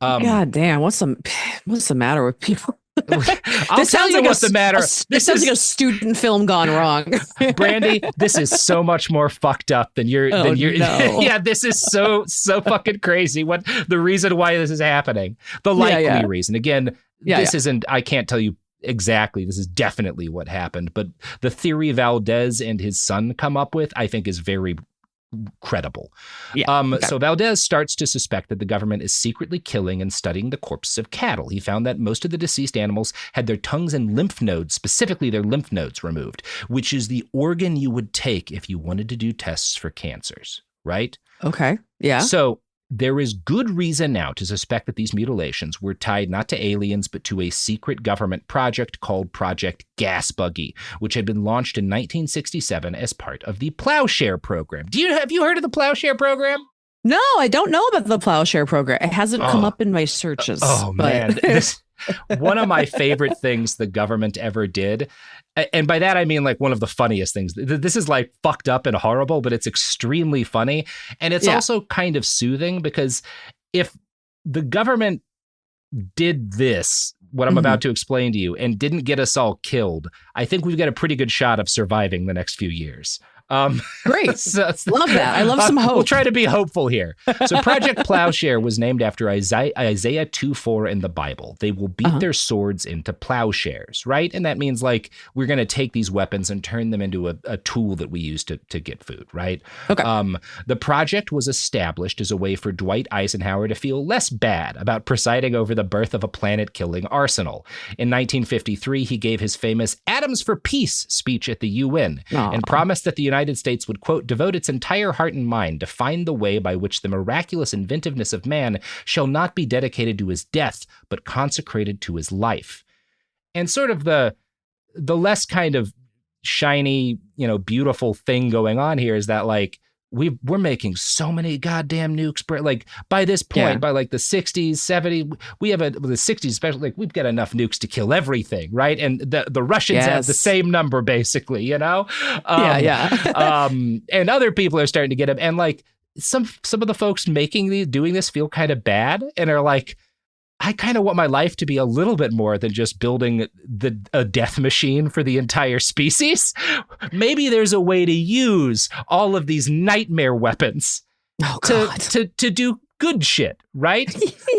C: God damn, what's the matter with people?
B: I'll tell you what's the matter.
C: This sounds like a student film gone wrong.
B: Brandy, this is so much more fucked up than you're.
C: No.
B: Yeah, this is so fucking crazy. What the reason why this is happening? The likely reason. Again, this isn't. I can't tell you exactly. This is definitely what happened. But the theory Valdez and his son come up with, I think, is very credible. So Valdez starts to suspect that the government is secretly killing and studying the corpses of cattle. He found that most of the deceased animals had their tongues and lymph nodes, specifically their lymph nodes, removed, which is the organ you would take if you wanted to do tests for cancers, right?
C: Okay. Yeah.
B: So there is good reason now to suspect that these mutilations were tied not to aliens, but to a secret government project called Project Gas Buggy, which had been launched in 1967 as part of the Plowshare program. Have you heard of the Plowshare program?
C: No, I don't know about the Plowshare program. It hasn't come up in my searches.
B: Man. One of my favorite things the government ever did, and by that I mean like one of the funniest things. This is like fucked up and horrible, but it's extremely funny. And it's also kind of soothing, because if the government did this, what I'm about to explain to you, and didn't get us all killed, I think we've got a pretty good shot of surviving the next few years.
C: Great. Love that. I love some hope.
B: We'll try to be hopeful here. So Project Plowshare was named after Isaiah 2:4 in the Bible. They will beat their swords into plowshares, right? And that means like we're going to take these weapons and turn them into a tool that we use to get food, right?
C: Okay.
B: The project was established as a way for Dwight Eisenhower to feel less bad about presiding over the birth of a planet-killing arsenal. In 1953, he gave his famous Atoms for Peace speech at the UN and promised that the United States would, quote, devote its entire heart and mind to find the way by which the miraculous inventiveness of man shall not be dedicated to his death, but consecrated to his life. And sort of the less kind of shiny, beautiful thing going on here is that like we're making so many goddamn nukes. Like by this point, by like the 60s, 70s, we have the 60s especially, like we've got enough nukes to kill everything, right? And the Russians have the same number basically, and other people are starting to get them. And like some of the folks doing this feel kind of bad and are like, I kind of want my life to be a little bit more than just building a death machine for the entire species. Maybe there's a way to use all of these nightmare weapons to do good shit, right?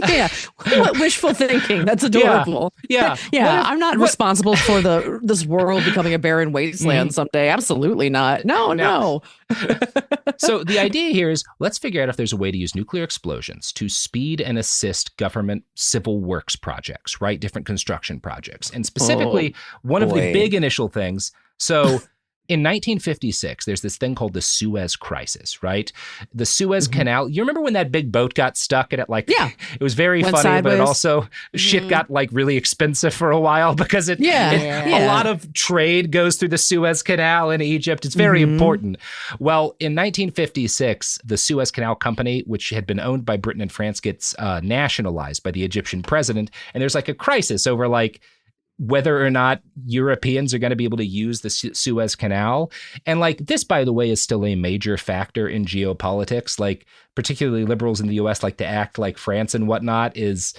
C: Yeah. What wishful thinking. That's adorable.
B: Yeah.
C: I'm not responsible for this world becoming a barren wasteland someday. Absolutely not. No.
B: So the idea here is let's figure out if there's a way to use nuclear explosions to speed and assist government civil works projects, right? Different construction projects. And specifically, one of the big initial things. So in 1956, there's this thing called the Suez Crisis, right? The Suez Canal. You remember when that big boat got stuck and it was very funny,
C: sideways.
B: but it also shit got like really expensive for a while because a lot of trade goes through the Suez Canal in Egypt. It's very important. Well, in 1956, the Suez Canal Company, which had been owned by Britain and France, gets nationalized by the Egyptian president. And there's like a crisis over like whether or not Europeans are going to be able to use the Suez Canal. And like this, by the way, is still a major factor in geopolitics. Like particularly liberals in the US like to act like France and whatnot is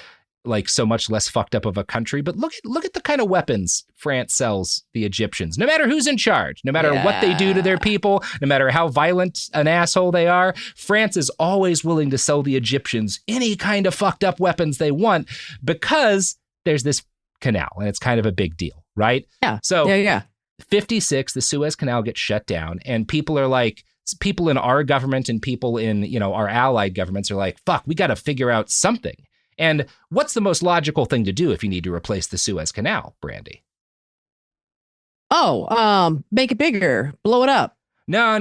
B: like so much less fucked up of a country. But look at the kind of weapons France sells the Egyptians. No matter who's in charge, no matter what they do to their people, no matter how violent an asshole they are, France is always willing to sell the Egyptians any kind of fucked up weapons they want because there's this canal and it's kind of a big deal, right?
C: Yeah.
B: So 56, the Suez Canal gets shut down and people in our government and people in, our allied governments are like, fuck, we got to figure out something. And what's the most logical thing to do if you need to replace the Suez Canal, Brandy?
C: Make it bigger, blow it up.
B: No.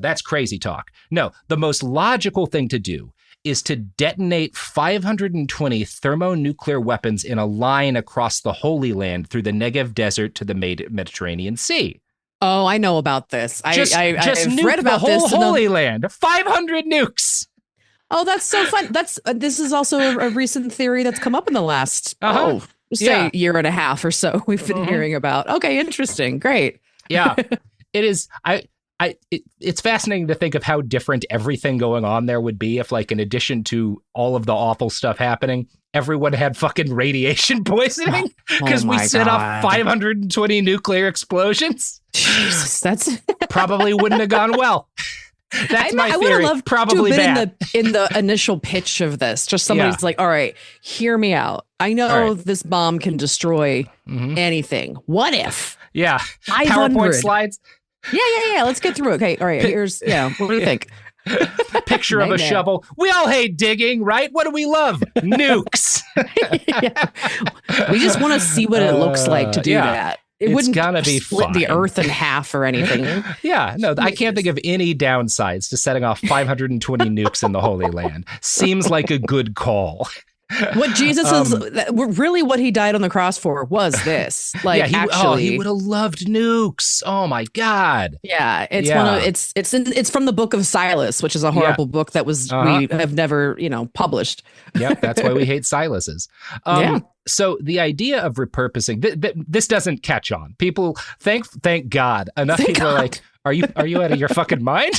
B: That's crazy talk. No, the most logical thing to do is to detonate 520 thermonuclear weapons in a line across the Holy Land through the Negev Desert to the Mediterranean Sea.
C: Oh, I know about this. I've
B: nuke
C: read about
B: the whole
C: this.
B: Holy Land. 500 nukes.
C: Oh, that's so fun. This is also a recent theory that's come up in the last year and a half or so. We've been hearing about. Okay, interesting. Great.
B: Yeah, it is. It's fascinating to think of how different everything going on there would be if, like, in addition to all of the awful stuff happening, everyone had fucking radiation poisoning because we set off 520 nuclear explosions.
C: Jesus, that's
B: probably wouldn't have gone well. That's my theory.
C: I would have loved
B: probably
C: to have
B: bad.
C: been in the initial pitch of this. Just somebody's like, all right, hear me out. I know this bomb can destroy anything. What if?
B: Yeah.
C: 500.
B: PowerPoint slides.
C: Yeah. Let's get through it. Okay. All right. Here's, what do you think?
B: Picture of a shovel. We all hate digging, right? What do we love? Nukes.
C: We just want to see what it looks like to do that. It wouldn't
B: gonna be
C: split
B: fine.
C: the earth in half or anything.
B: I can't think of any downsides to setting off 520 nukes in the Holy Land. Seems like a good call.
C: What Jesus is really what he died on the cross for was this. Like,
B: he would have loved nukes. Oh my God.
C: Yeah, it's from the book of Silas, which is a horrible book that we have never published.
B: Yep, that's why we hate Silas's. So the idea of repurposing this doesn't catch on. People, thank God, enough people are like, are you out of your fucking mind?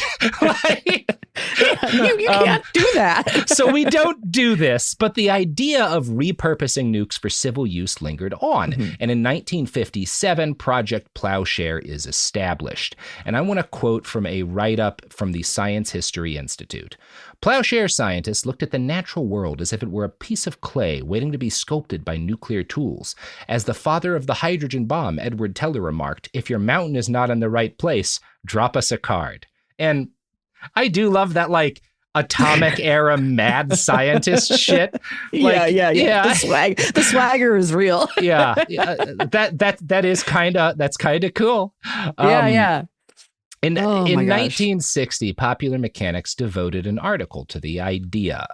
C: You can't do that.
B: So we don't do this, but the idea of repurposing nukes for civil use lingered on. And in 1957, Project Plowshare is established. And I want to quote from a write-up from the Science History Institute. Plowshare scientists looked at the natural world as if it were a piece of clay waiting to be sculpted by nuclear tools. As the father of the hydrogen bomb, Edward Teller, remarked, "If your mountain is not in the right place, drop us a card." And I do love that, like, atomic era mad scientist shit. Like,
C: yeah. The swagger is real.
B: That is kind of cool. In 1960, Popular Mechanics devoted an article to the idea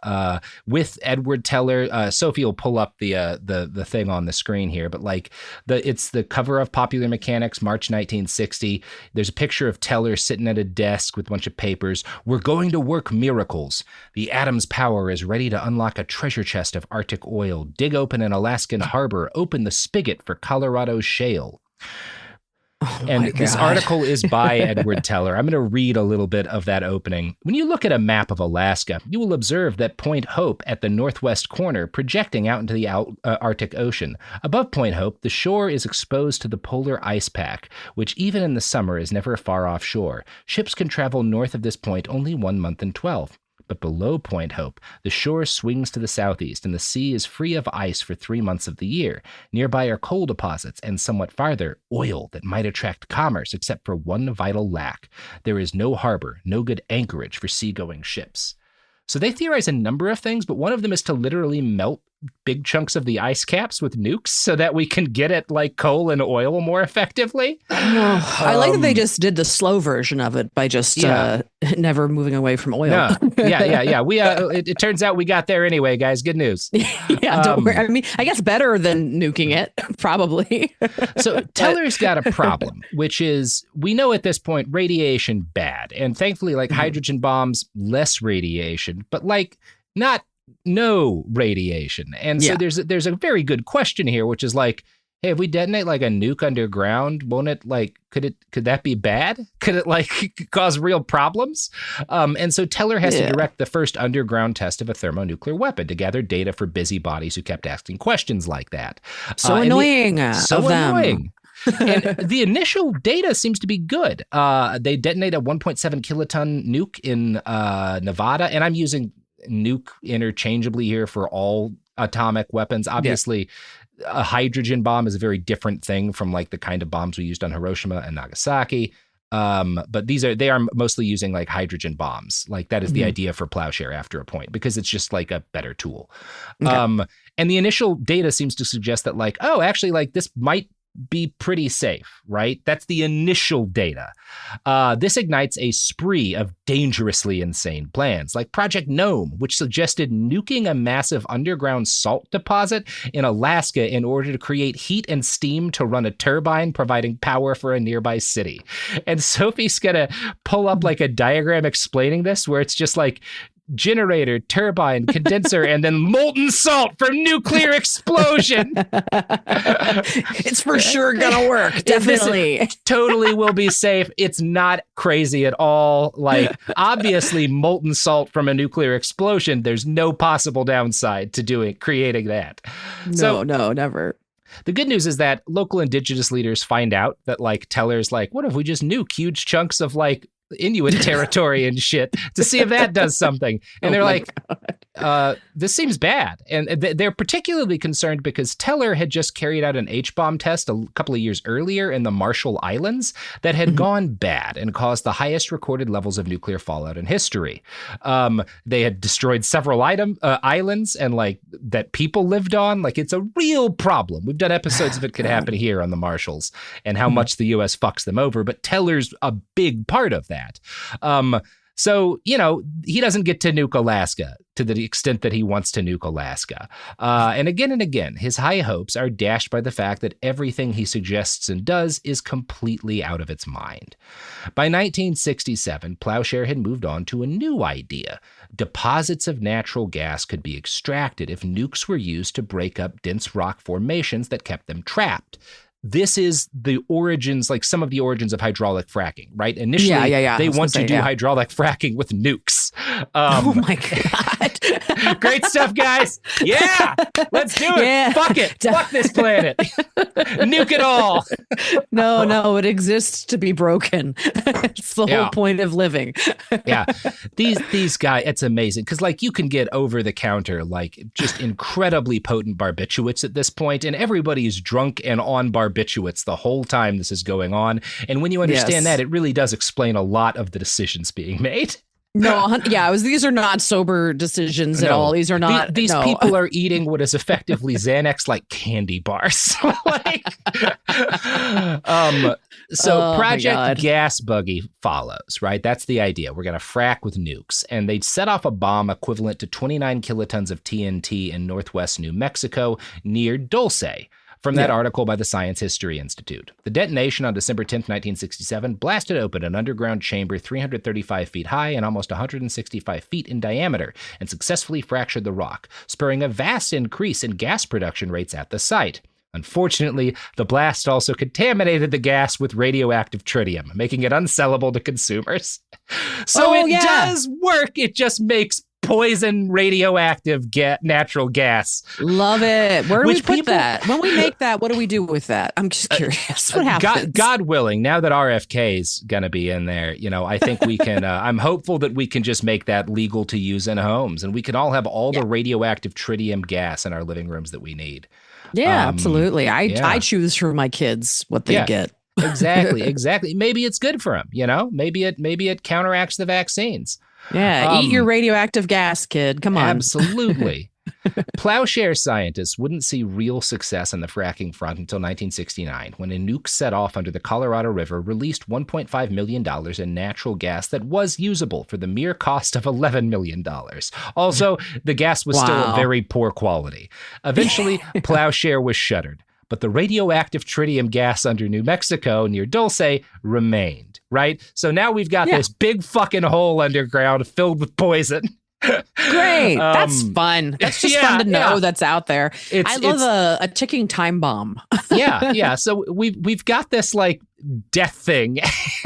B: with Edward Teller. Sophie will pull up the thing on the screen here, but it's the cover of Popular Mechanics, March 1960. There's a picture of Teller sitting at a desk with a bunch of papers. "We're going to work miracles. The atom's power is ready to unlock a treasure chest of Arctic oil, dig open an Alaskan harbor, open the spigot for Colorado's shale." This article is by Edward Teller. I'm going to read a little bit of that opening. "When you look at a map of Alaska, you will observe that Point Hope at the northwest corner projecting out into the Arctic Ocean. Above Point Hope, the shore is exposed to the polar ice pack, which even in the summer is never far offshore. Ships can travel north of this point only 1 month in 12. But below Point Hope, the shore swings to the southeast, and the sea is free of ice for 3 months of the year. Nearby are coal deposits, and somewhat farther, oil that might attract commerce, except for one vital lack. There is no harbor, no good anchorage for seagoing ships." So they theorize a number of things, but one of them is to literally melt big chunks of the ice caps with nukes so that we can get at, like, coal and oil more effectively.
C: I like that they just did the slow version of it by just never moving away from oil.
B: Yeah. We it turns out we got there anyway, guys. Good news.
C: Don't worry. I mean, I guess better than nuking it, probably.
B: So Teller's got a problem, which is, we know at this point radiation bad, and thankfully, like, hydrogen bombs, less radiation, but like no radiation. And so there's a very good question here, which is like, hey, if we detonate like a nuke underground, won't it, like, could that be bad? Could it, like, cause real problems? And so Teller has to direct the first underground test of a thermonuclear weapon to gather data for busybodies who kept asking questions like that.
C: So annoying.
B: And the initial data seems to be good. They detonate a 1.7 kiloton nuke in Nevada, and I'm using nuke interchangeably here for all atomic weapons. Obviously, a hydrogen bomb is a very different thing from, like, the kind of bombs we used on Hiroshima and Nagasaki. But they are mostly using like hydrogen bombs. Like that is the idea for Plowshare after a point, because it's just like a better tool. Okay. And the initial data seems to suggest that like, oh, actually like this might be pretty safe, right? That's the initial data. This ignites a spree of dangerously insane plans, like Project Gnome, which suggested nuking a massive underground salt deposit in Alaska in order to create heat and steam to run a turbine, providing power for a nearby city. And Sophie's gonna pull up like a diagram explaining this, where it's just like generator, turbine, condenser, and then molten salt from nuclear explosion.
C: It's for sure gonna work. Definitely.
B: Totally will be safe. It's not crazy at all. Like, obviously, molten salt from a nuclear explosion, there's no possible downside to creating that.
C: No, never.
B: The good news is that local indigenous leaders find out that, like, Teller's like, what if we just nuke huge chunks of, like, Inuit territory and shit to see if that does something. And they're like, this seems bad. And they're particularly concerned because Teller had just carried out an H-bomb test a couple of years earlier in the Marshall Islands that had gone bad and caused the highest recorded levels of nuclear fallout in history. They had destroyed several islands and like that people lived on. Like, it's a real problem. We've done episodes of It Could Happen Here on the Marshalls and how much the U.S. fucks them over, but Teller's a big part of that. So, you know, he doesn't get to nuke Alaska to the extent that he wants to nuke Alaska. And again, his high hopes are dashed by the fact that everything he suggests and does is completely out of its mind. By 1967, Plowshare had moved on to a new idea. Deposits of natural gas could be extracted if nukes were used to break up dense rock formations that kept them trapped. This is the origins, like some of the origins of hydraulic fracking, right? Initially, they want to do hydraulic fracking with nukes.
C: Oh my God.
B: Great stuff, guys. Yeah, let's do it. Yeah. Fuck it. Fuck this planet. Nuke it all.
C: No, it exists to be broken. It's the whole point of living.
B: Yeah. These guys, it's amazing. Because like you can get over the counter, like just incredibly potent barbiturates at this point, and everybody's drunk and on barbiturates the whole time this is going on. And when you understand that, it really does explain a lot of the decisions being made.
C: No, these are not sober decisions at all. These are not.
B: These people are eating what is effectively Xanax-like candy bars. Project Gas Buggy follows, right? That's the idea. We're going to frack with nukes. And they set off a bomb equivalent to 29 kilotons of TNT in northwest New Mexico near Dulce. From that article by the Science History Institute. The detonation on December 10th, 1967, blasted open an underground chamber 335 feet high and almost 165 feet in diameter and successfully fractured the rock, spurring a vast increase in gas production rates at the site. Unfortunately, the blast also contaminated the gas with radioactive tritium, making it unsellable to consumers. So it does work, it just makes poison radioactive natural gas.
C: Love it. Where do we put that? When we make that, what do we do with that? I'm just curious. What happens?
B: God willing, now that RFK is going to be in there, you know, I think we can, I'm hopeful that we can just make that legal to use in homes, and we can all have all the radioactive tritium gas in our living rooms that we need.
C: Yeah, absolutely. I choose for my kids what they get.
B: Exactly. Maybe it's good for them, you know? Maybe it counteracts the vaccines.
C: Yeah, eat your radioactive gas, kid. Come on.
B: Absolutely. Plowshare scientists wouldn't see real success on the fracking front until 1969, when a nuke set off under the Colorado River released $1.5 million in natural gas that was usable for the mere cost of $11 million. Also, the gas was still of very poor quality. Eventually, Plowshare was shuttered, but the radioactive tritium gas under New Mexico near Dulce remained. Right? So now we've got this big fucking hole underground filled with poison.
C: Great. That's fun. That's just fun to know that's out there. I love a ticking time bomb.
B: Yeah. So we've got this like death thing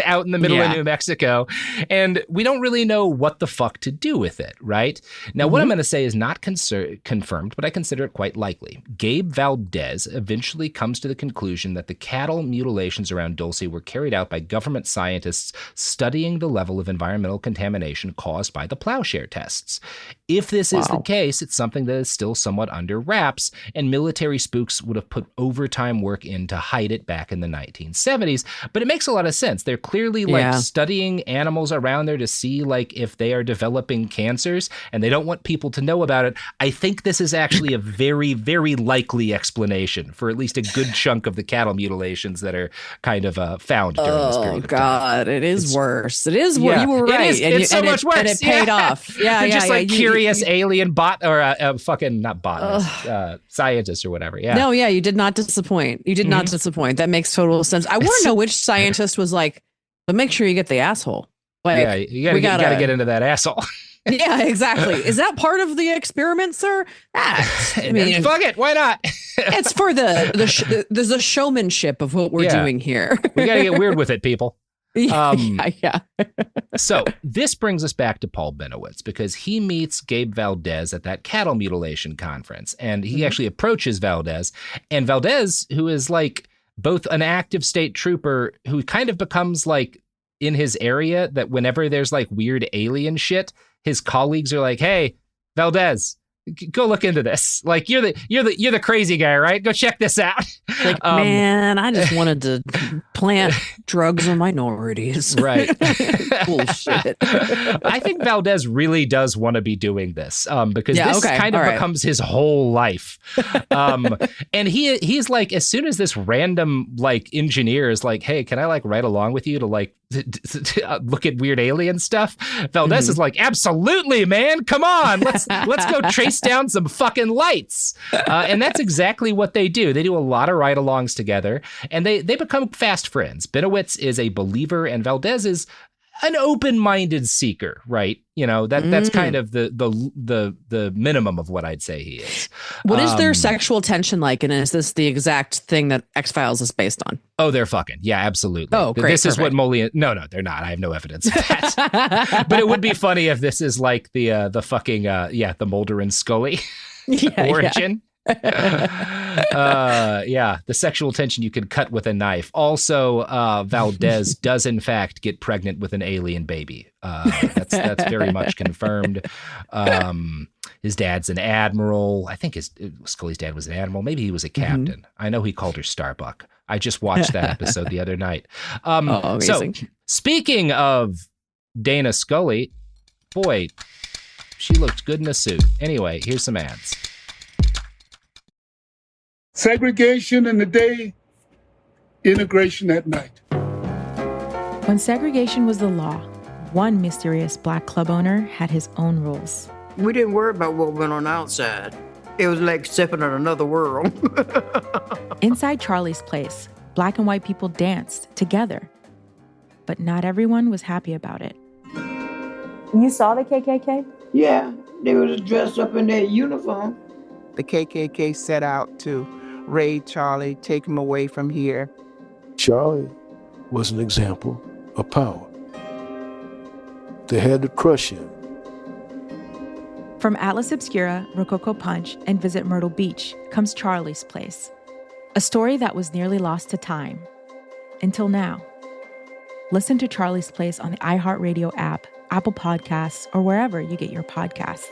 B: out in the middle of New Mexico, and we don't really know what the fuck to do with it, right? Now, what I'm going to say is not confirmed, but I consider it quite likely. Gabe Valdez eventually comes to the conclusion that the cattle mutilations around Dulce were carried out by government scientists studying the level of environmental contamination caused by the Plowshare tests. If this is the case, it's something that is still somewhat under wraps, and military spooks would have put overtime work in to hide it back in the 1970s, species, but it makes a lot of sense. They're clearly like studying animals around there to see like if they are developing cancers, and they don't want people to know about it. I think this is actually a very, very likely explanation for at least a good chunk of the cattle mutilations that are kind of found during this period of time.
C: Oh God, it is worse. It is worse. You were right.
B: It's so much worse.
C: And it paid off. Yeah,
B: They're just like curious alien bot or fucking not botanist, scientist or whatever. Yeah.
C: No, yeah, you did not disappoint. You did not disappoint. That makes total sense. I want to know which scientist was like, but make sure you get the asshole. Like,
B: yeah, you gotta get into that asshole.
C: Yeah, exactly. Is that part of the experiment, sir? I mean,
B: fuck it. Why not?
C: It's for the showmanship of what we're doing here.
B: We gotta get weird with it, people.
C: Yeah.
B: So this brings us back to Paul Bennewitz, because he meets Gabe Valdez at that cattle mutilation conference, and he actually approaches Valdez, and Valdez, who is like both an active state trooper who kind of becomes like in his area, that whenever there's like weird alien shit, his colleagues are like, hey, Valdez, go look into this. Like you're the crazy guy, right? Go check this out.
C: Like, man, I just wanted to plant drugs on minorities.
B: Right.
C: Bullshit.
B: I think Valdez really does want to be doing this because this kind of becomes his whole life. And he's like, as soon as this random like engineer is like, hey, can I like ride along with you to like look at weird alien stuff? Valdez is like, absolutely, man. Come on. Let's go trace down some fucking lights. And that's exactly what they do. They do a lot of ride-alongs together, and they become fast friends. Bennewitz is a believer, and Valdez is an open-minded seeker, right? You know, that's kind of the minimum of what I'd say he is.
C: What is their sexual tension like, and is this the exact thing that X-Files is based on?
B: Oh, they're fucking. Yeah, absolutely.
C: Oh, great.
B: This is what Molian... No, they're not. I have no evidence of that. But it would be funny if this is like the fucking, the Mulder and Scully origin. The sexual tension you can cut with a knife. Also, Valdez does in fact get pregnant with an alien baby. That's very much confirmed. His dad's an admiral. I think Scully's dad was an admiral. Maybe he was a captain. I know he called her Starbuck. I just watched that episode the other night.
C: Amazing.
B: So speaking of Dana Scully, boy, she looked good in a suit. Anyway, here's some ads.
M: Segregation in the day, integration at night.
F: When segregation was the law, one mysterious black club owner had his own rules.
H: We didn't worry about what went on outside. It was like stepping in another world.
F: Inside Charlie's place, black and white people danced together. But not everyone was happy about it.
N: You saw the KKK?
H: Yeah, they were just dressed up in their uniform.
O: The KKK set out to raid Charlie, take him away from here.
G: Charlie was an example of power. They had to crush him.
F: From Atlas Obscura, Rococo Punch, and Visit Myrtle Beach comes Charlie's Place, a story that was nearly lost to time. Until now. Listen to Charlie's Place on the iHeartRadio app, Apple Podcasts, or wherever you get your podcasts.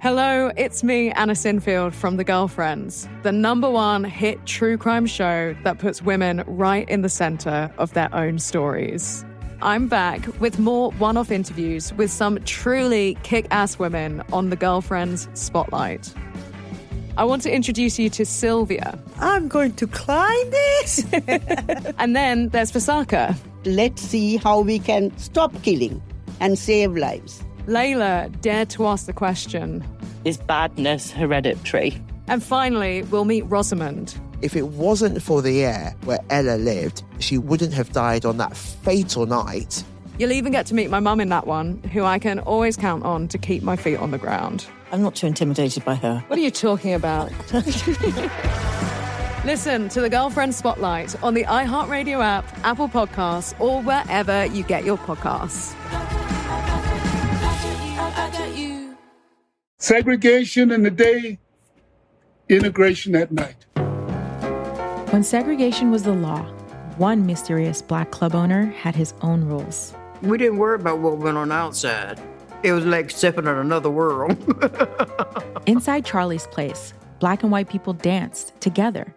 T: Hello, it's me, Anna Sinfield from The Girlfriends, the #1 hit true crime show that puts women right in the center of their own stories. I'm back with more one-off interviews with some truly kick-ass women on The Girlfriends Spotlight. I want to introduce you to Sylvia.
P: I'm going to climb this.
T: And then there's Visaka.
P: Let's see how we can stop killing and save lives.
T: Layla dared to ask the question,
Q: is badness hereditary?
T: And finally, we'll meet Rosamond.
R: If it wasn't for the air where Ella lived, she wouldn't have died on that fatal night.
T: You'll even get to meet my mum in that one, who I can always count on to keep my feet on the ground.
P: I'm not too intimidated by her.
T: What are you talking about? Listen to The Girlfriend Spotlight on the iHeartRadio app, Apple Podcasts, or wherever you get your podcasts.
M: Segregation in the day, integration at night.
F: When segregation was the law, one mysterious black club owner had his own rules.
H: We didn't worry about what went on outside. It was like stepping in another world.
F: Inside Charlie's place, Black and white people danced together.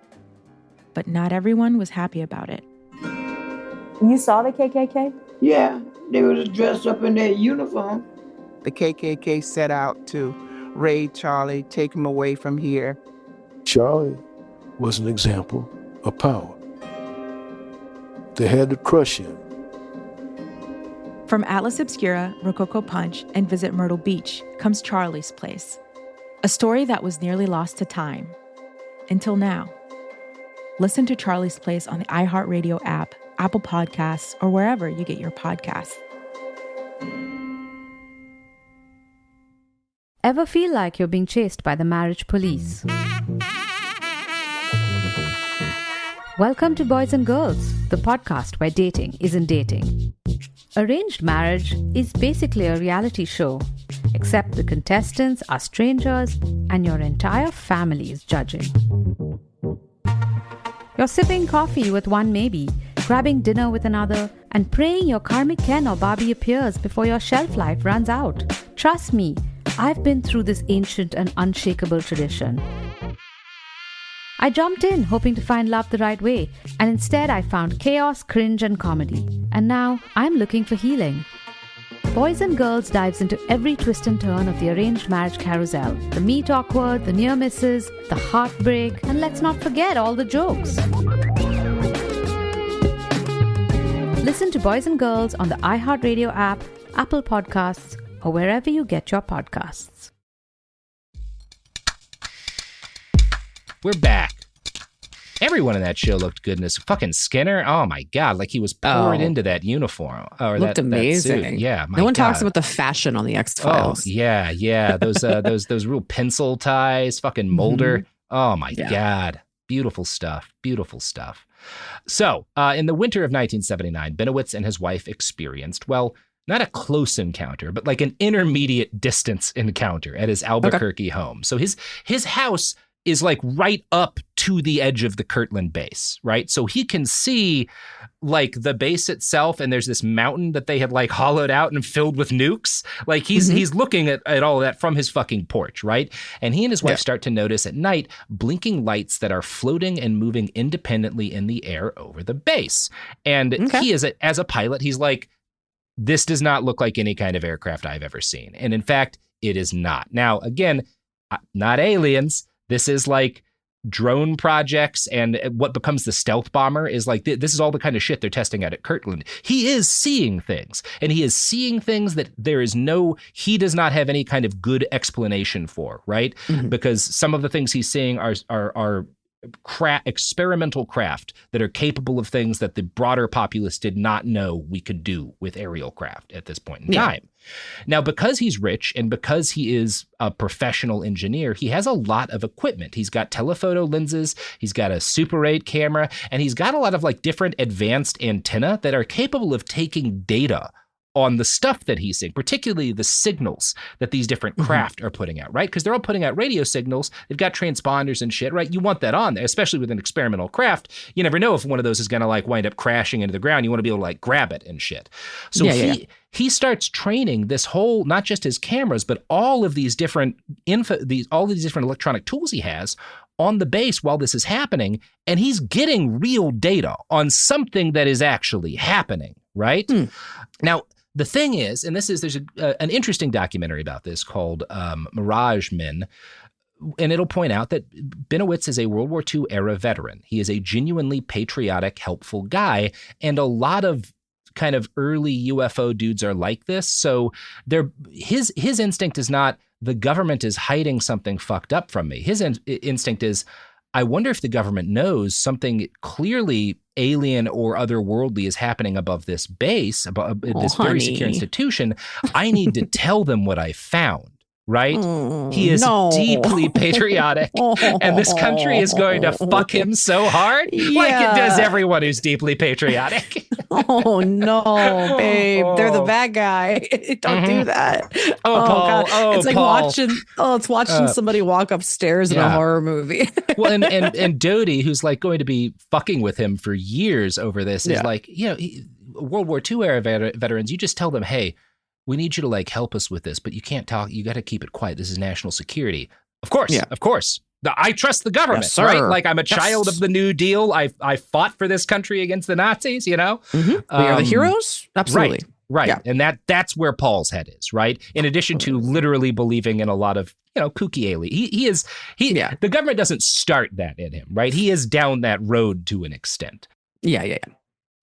F: But not everyone was happy about it.
N: You saw the KKK?
H: Yeah, they was dressed up in their uniform.
O: The KKK set out to raid Charlie, take him away from here.
G: Charlie was an example of power. They had to crush him.
F: From Atlas Obscura, Rococo Punch, and Visit Myrtle Beach comes Charlie's Place, a story that was nearly lost to time. Until now. Listen to Charlie's Place on the iHeartRadio app, Apple Podcasts, or wherever you get your podcasts.
S: Ever feel like you're being chased by the marriage police? Welcome to Boys and Girls, the podcast where dating isn't dating. Arranged marriage is basically a reality show, except the contestants are strangers and your entire family is judging. You're sipping coffee with one maybe, grabbing dinner with another, and praying your karmic Ken or Barbie appears before your shelf life runs out. Trust me, I've been through this ancient and unshakable tradition. I jumped in hoping to find love the right way, and instead I found chaos, cringe, and comedy. And now I'm looking for healing. Boys and Girls dives into every twist and turn of the arranged marriage carousel. The meet awkward, the near misses, the heartbreak, and let's not forget all the jokes. Listen to Boys and Girls on the iHeartRadio app, Apple Podcasts, or wherever you get your podcasts.
B: We're back. Everyone in that show looked good in this. Fucking Skinner, oh my God, like he was poured into that uniform. Or
C: looked amazing.
B: That suit. Yeah,
C: no one talks about the fashion on the X-Files.
B: Oh, yeah. Those real pencil ties, fucking Mulder. Mm-hmm. Oh my God. Beautiful stuff. So, in the winter of 1979, Bennewitz and his wife experienced, well, not a close encounter, but like an intermediate distance encounter at his Albuquerque home. So his house is like right up to the edge of the Kirtland base, right? So he can see like the base itself, and there's this mountain that they had like hollowed out and filled with nukes. Like he's looking at all of that from his fucking porch, right? And he and his wife start to notice at night blinking lights that are floating and moving independently in the air over the base. And he is as a pilot, he's like, this does not look like any kind of aircraft I've ever seen. And in fact, it is not. Now, again, not aliens. This is like drone projects, and what becomes the stealth bomber is like, this is all the kind of shit they're testing out at Kirtland. He is seeing things, and he is seeing things that he does not have any kind of good explanation for, right? Mm-hmm. Because some of the things he's seeing are experimental craft that are capable of things that the broader populace did not know we could do with aerial craft at this point in time. Now, because he's rich and because he is a professional engineer, he has a lot of equipment. He's got telephoto lenses, he's got a Super 8 camera, and he's got a lot of like different advanced antenna that are capable of taking data on the stuff that he's seeing, particularly the signals that these different craft are putting out, right? Because they're all putting out radio signals. They've got transponders and shit, right? You want that on there, especially with an experimental craft. You never know if one of those is going to like wind up crashing into the ground. You want to be able to like grab it and shit. So he starts training this whole, not just his cameras, but all of these different all these different electronic tools he has on the base while this is happening. And he's getting real data on something that is actually happening, right? Now, the thing is, and there's an interesting documentary about this called Mirage Men, and it'll point out that Bennewitz is a World War II era veteran. He is a genuinely patriotic, helpful guy, and a lot of kind of early UFO dudes are like this. So his instinct is not, the government is hiding something fucked up from me. His instinct is, I wonder if the government knows something clearly alien or otherworldly is happening above this base, above this very secure institution. I need to tell them what I found, right? He is deeply patriotic, and this country is going to fuck him so hard, like it does everyone who's deeply patriotic.
C: Oh, no, babe. They're the bad guy. Don't do that.
B: Paul.
C: God. It's like
B: Paul.
C: watching somebody walk upstairs in a horror movie.
B: Well, and Dodie, who's like going to be fucking with him for years over this, is like, World War II era veterans, you just tell them, hey, we need you to like help us with this, but you can't talk. You got to keep it quiet. This is national security. Of course. I trust the government,
C: Yes, sir.
B: right? Like I'm a
C: Yes.
B: child of the New Deal. I fought for this country against the Nazis, you know?
C: We are the heroes? Absolutely.
B: Right.
C: Yeah.
B: And that's where Paul's head is, right? In addition to literally believing in a lot of, kooky alien. The government doesn't start that in him, right? He is down that road to an extent.
C: Yeah.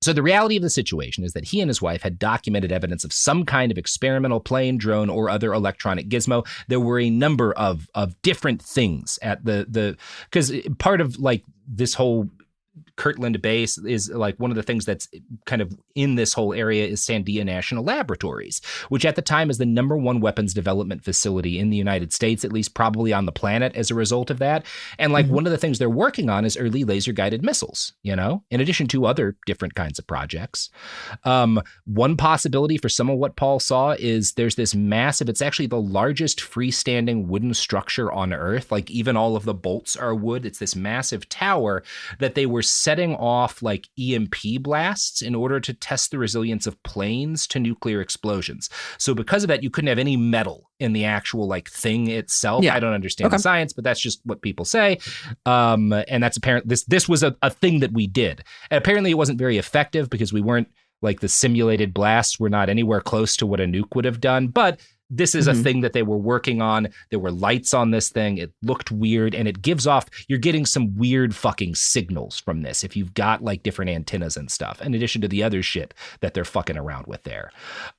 B: So the reality of the situation is that he and his wife had documented evidence of some kind of experimental plane, drone, or other electronic gizmo. There were a number of different things at because part of like this whole Kirtland base is like one of the things that's kind of in this whole area is Sandia National Laboratories, which at the time is the #1 weapons development facility in the United States, at least probably on the planet as a result of that. And like one of the things they're working on is early laser guided missiles, in addition to other different kinds of projects. One possibility for some of what Paul saw is there's this massive, it's actually the largest freestanding wooden structure on Earth. Like even all of the bolts are wood. It's this massive tower that they were setting off like EMP blasts in order to test the resilience of planes to nuclear explosions. So because of that, you couldn't have any metal in the actual like thing itself.
C: Yeah.
B: I don't understand the science, but that's just what people say. And that's apparent. This was a thing that we did. And apparently it wasn't very effective because we weren't like the simulated blasts were not anywhere close to what a nuke would have done. But this is a thing that they were working on. There were lights on this thing. It looked weird and it gives off, you're getting some weird fucking signals from this if you've got like different antennas and stuff, in addition to the other shit that they're fucking around with there.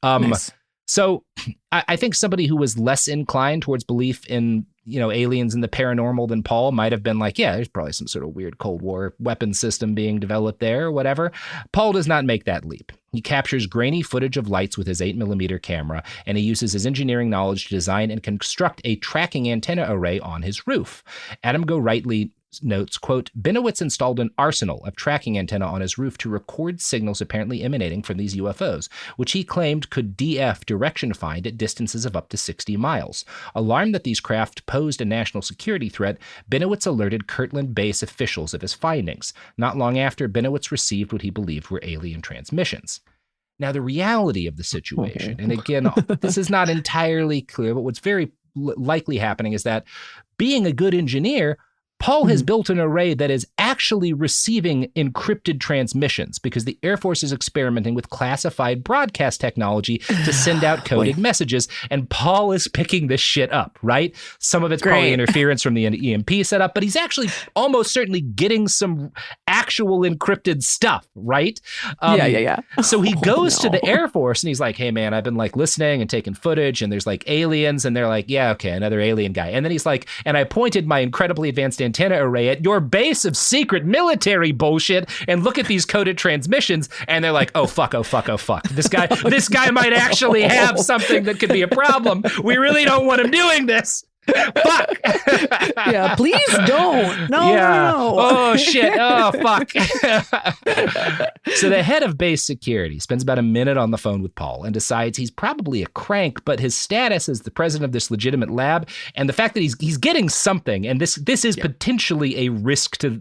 B: Nice. So I think somebody who was less inclined towards belief in, aliens and the paranormal than Paul might have been like, yeah, there's probably some sort of weird Cold War weapon system being developed there or whatever. Paul does not make that leap. He captures grainy footage of lights with his 8mm camera, and he uses his engineering knowledge to design and construct a tracking antenna array on his roof. Adam Gorightly notes, quote, Bennewitz installed an arsenal of tracking antenna on his roof to record signals apparently emanating from these UFOs, which he claimed could DF direction find at distances of up to 60 miles. Alarmed that these craft posed a national security threat, Bennewitz alerted Kirtland base officials of his findings. Not long after, Bennewitz received what he believed were alien transmissions. Now, the reality of the situation, and again, this is not entirely clear, but what's very likely happening is that being a good engineer, Paul has built an array that is actually receiving encrypted transmissions because the Air Force is experimenting with classified broadcast technology to send out coded messages, and Paul is picking this shit up, right? Some of it's probably interference from the EMP setup, but he's actually almost certainly getting some actual encrypted stuff, right?
C: Yeah.
B: So he goes to the Air Force and he's like, hey man, I've been like listening and taking footage and there's like aliens, and they're like, yeah, okay, another alien guy. And then he's like, and I pointed my incredibly advanced antenna array at your base of secret military bullshit and look at these coded transmissions. And they're like, oh fuck. This guy might actually have something that could be a problem. We really don't want him doing this. Fuck.
C: Yeah, please don't. No.
B: Oh shit. Oh fuck. So the head of base security spends about a minute on the phone with Paul and decides he's probably a crank, but his status as the president of this legitimate lab and the fact that he's getting something, and this is potentially a risk to,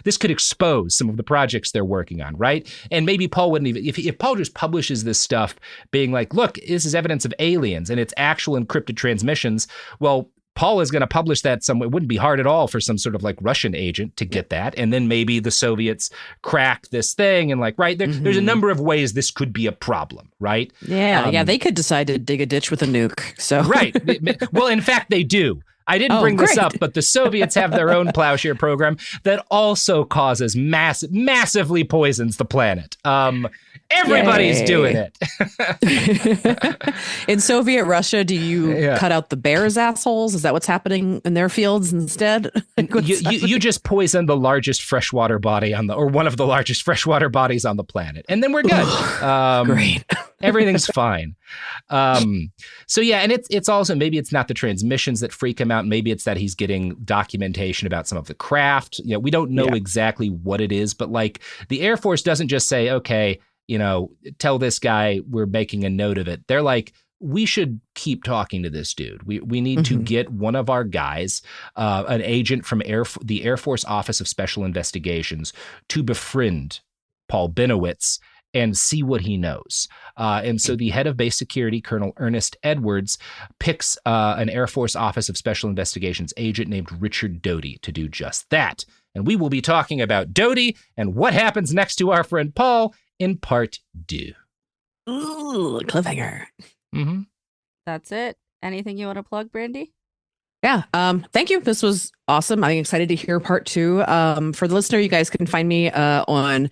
B: this could expose some of the projects they're working on, right? And maybe Paul wouldn't even, if Paul just publishes this stuff being like, look, this is evidence of aliens and it's actual encrypted transmissions. Well, Paul is going to publish that somewhere. It wouldn't be hard at all for some sort of like Russian agent to get that. And then maybe the Soviets crack this thing and like, right, there's a number of ways this could be a problem, right?
C: Yeah, they could decide to dig a ditch with a nuke. So
B: right. Well, in fact, they do. I didn't bring this up, but the Soviets have their own plowshare program that also causes massively poisons the planet. Everybody's doing it.
C: In Soviet Russia, do you cut out the bears' assholes? Is that what's happening in their fields instead?
B: You just poison the largest freshwater body or one of the largest freshwater bodies on the planet, and then we're good.
C: Great.
B: Everything's fine. So yeah, and it's also, maybe it's not the transmissions that freak him out. Maybe it's that he's getting documentation about some of the craft. We don't know exactly what it is, but like the Air Force doesn't just say, okay, tell this guy we're making a note of it. They're like, we should keep talking to this dude. We need to get one of our guys, an agent from the Air Force Office of Special Investigations, to befriend Paul Bennewitz and see what he knows. And so the head of base security, Colonel Ernest Edwards, picks an Air Force Office of Special Investigations agent named Richard Doty to do just that. And we will be talking about Doty and what happens next to our friend Paul in part 2.
C: Ooh, cliffhanger.
B: Mm-hmm.
U: That's it. Anything you want to plug, Brandy?
C: Yeah. Thank you. This was awesome. I'm excited to hear part 2. For the listener, you guys can find me on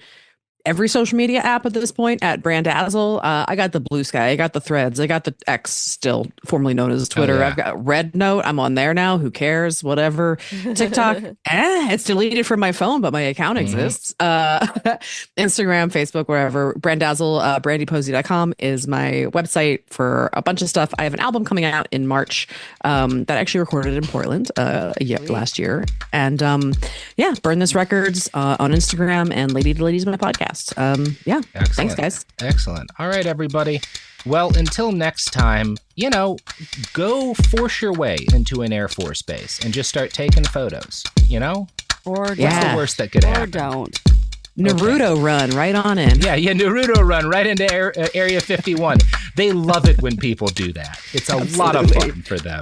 C: every social media app at this point at Brandazzle. I got the Blue Sky. I got the Threads. I got the X, still formerly known as Twitter.
B: Oh, yeah.
C: I've got Red Note. I'm on there now. Who cares? Whatever. TikTok. It's deleted from my phone, but my account exists. Instagram, Facebook, wherever. Brandazzle, brandyposey.com is my website for a bunch of stuff. I have an album coming out in March that I actually recorded in Portland last year. And Burn This Records on Instagram, and Lady to Ladies, my podcast.
B: Excellent.
C: Thanks, guys.
B: Excellent. All right, everybody. Well, until next time, go force your way into an Air Force base and just start taking photos,
U: Or
B: what's the worst that could happen?
U: Or don't.
C: Naruto run right on in.
B: Yeah, Naruto run right into Area 51. They love it when people do that. It's a lot of fun for them.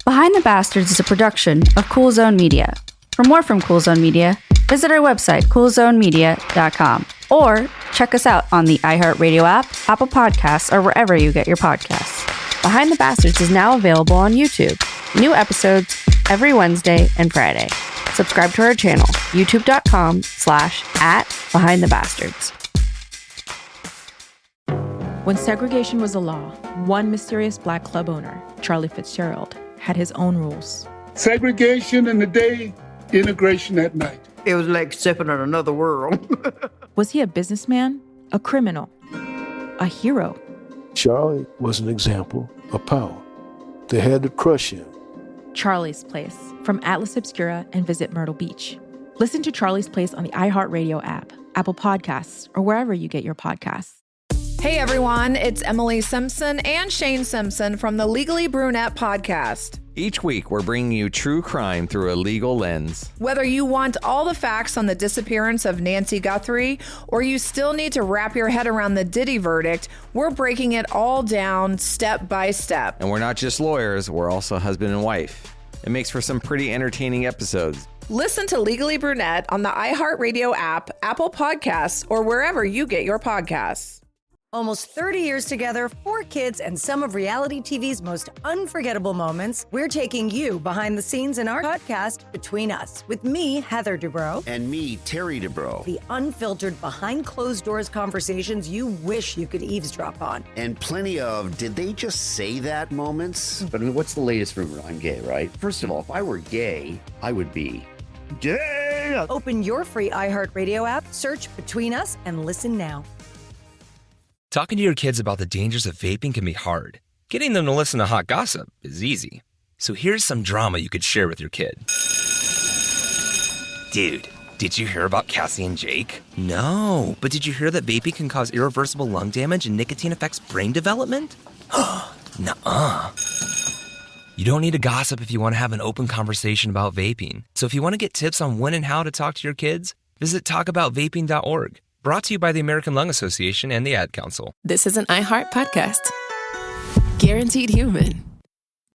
V: Behind the Bastards is a production of Cool Zone Media. For more from Cool Zone Media, visit our website, coolzonemedia.com, or check us out on the iHeartRadio app, Apple Podcasts, or wherever you get your podcasts. Behind the Bastards is now available on YouTube. New episodes every Wednesday and Friday. Subscribe to our channel, youtube.com/@BehindTheBastards.
F: When segregation was a law, one mysterious black club owner, Charlie Fitzgerald, had his own rules.
M: Segregation in the day, integration at night.
H: It was like stepping in another world.
F: Was he a businessman, a criminal, a hero?
G: Charlie was an example of power. They had to crush him.
F: Charlie's Place, from Atlas Obscura and Visit Myrtle Beach. Listen to Charlie's Place on the iHeartRadio app, Apple Podcasts, or wherever you get your podcasts.
E: Hey everyone, it's Emily Simpson and Shane Simpson from the Legally Brunette podcast.
A: Each week, we're bringing you true crime through a legal lens.
E: Whether you want all the facts on the disappearance of Nancy Guthrie, or you still need to wrap your head around the Diddy verdict, we're breaking it all down step by step.
A: And we're not just lawyers, we're also husband and wife. It makes for some pretty entertaining episodes.
E: Listen to Legally Brunette on the iHeartRadio app, Apple Podcasts, or wherever you get your podcasts.
I: Almost 30 years together, 4 kids, and some of reality TV's most unforgettable moments. We're taking you behind the scenes in our podcast, Between Us, with me, Heather Dubrow.
J: And me, Terry Dubrow.
I: The unfiltered, behind closed doors conversations you wish you could eavesdrop on.
J: And plenty of, did they just say that moments? But what's the latest rumor? I'm gay, right? First of all, if I were gay, I would be gay.
I: Open your free iHeartRadio app, search Between Us, and listen now.
W: Talking to your kids about the dangers of vaping can be hard. Getting them to listen to hot gossip is easy. So here's some drama you could share with your kid. Dude, did you hear about Cassie and Jake? No, but did you hear that vaping can cause irreversible lung damage and nicotine affects brain development? Nuh-uh. You don't need to gossip if you want to have an open conversation about vaping. So if you want to get tips on when and how to talk to your kids, visit talkaboutvaping.org. Brought to you by the American Lung Association and the Ad Council.
D: This is an iHeart podcast. Guaranteed human.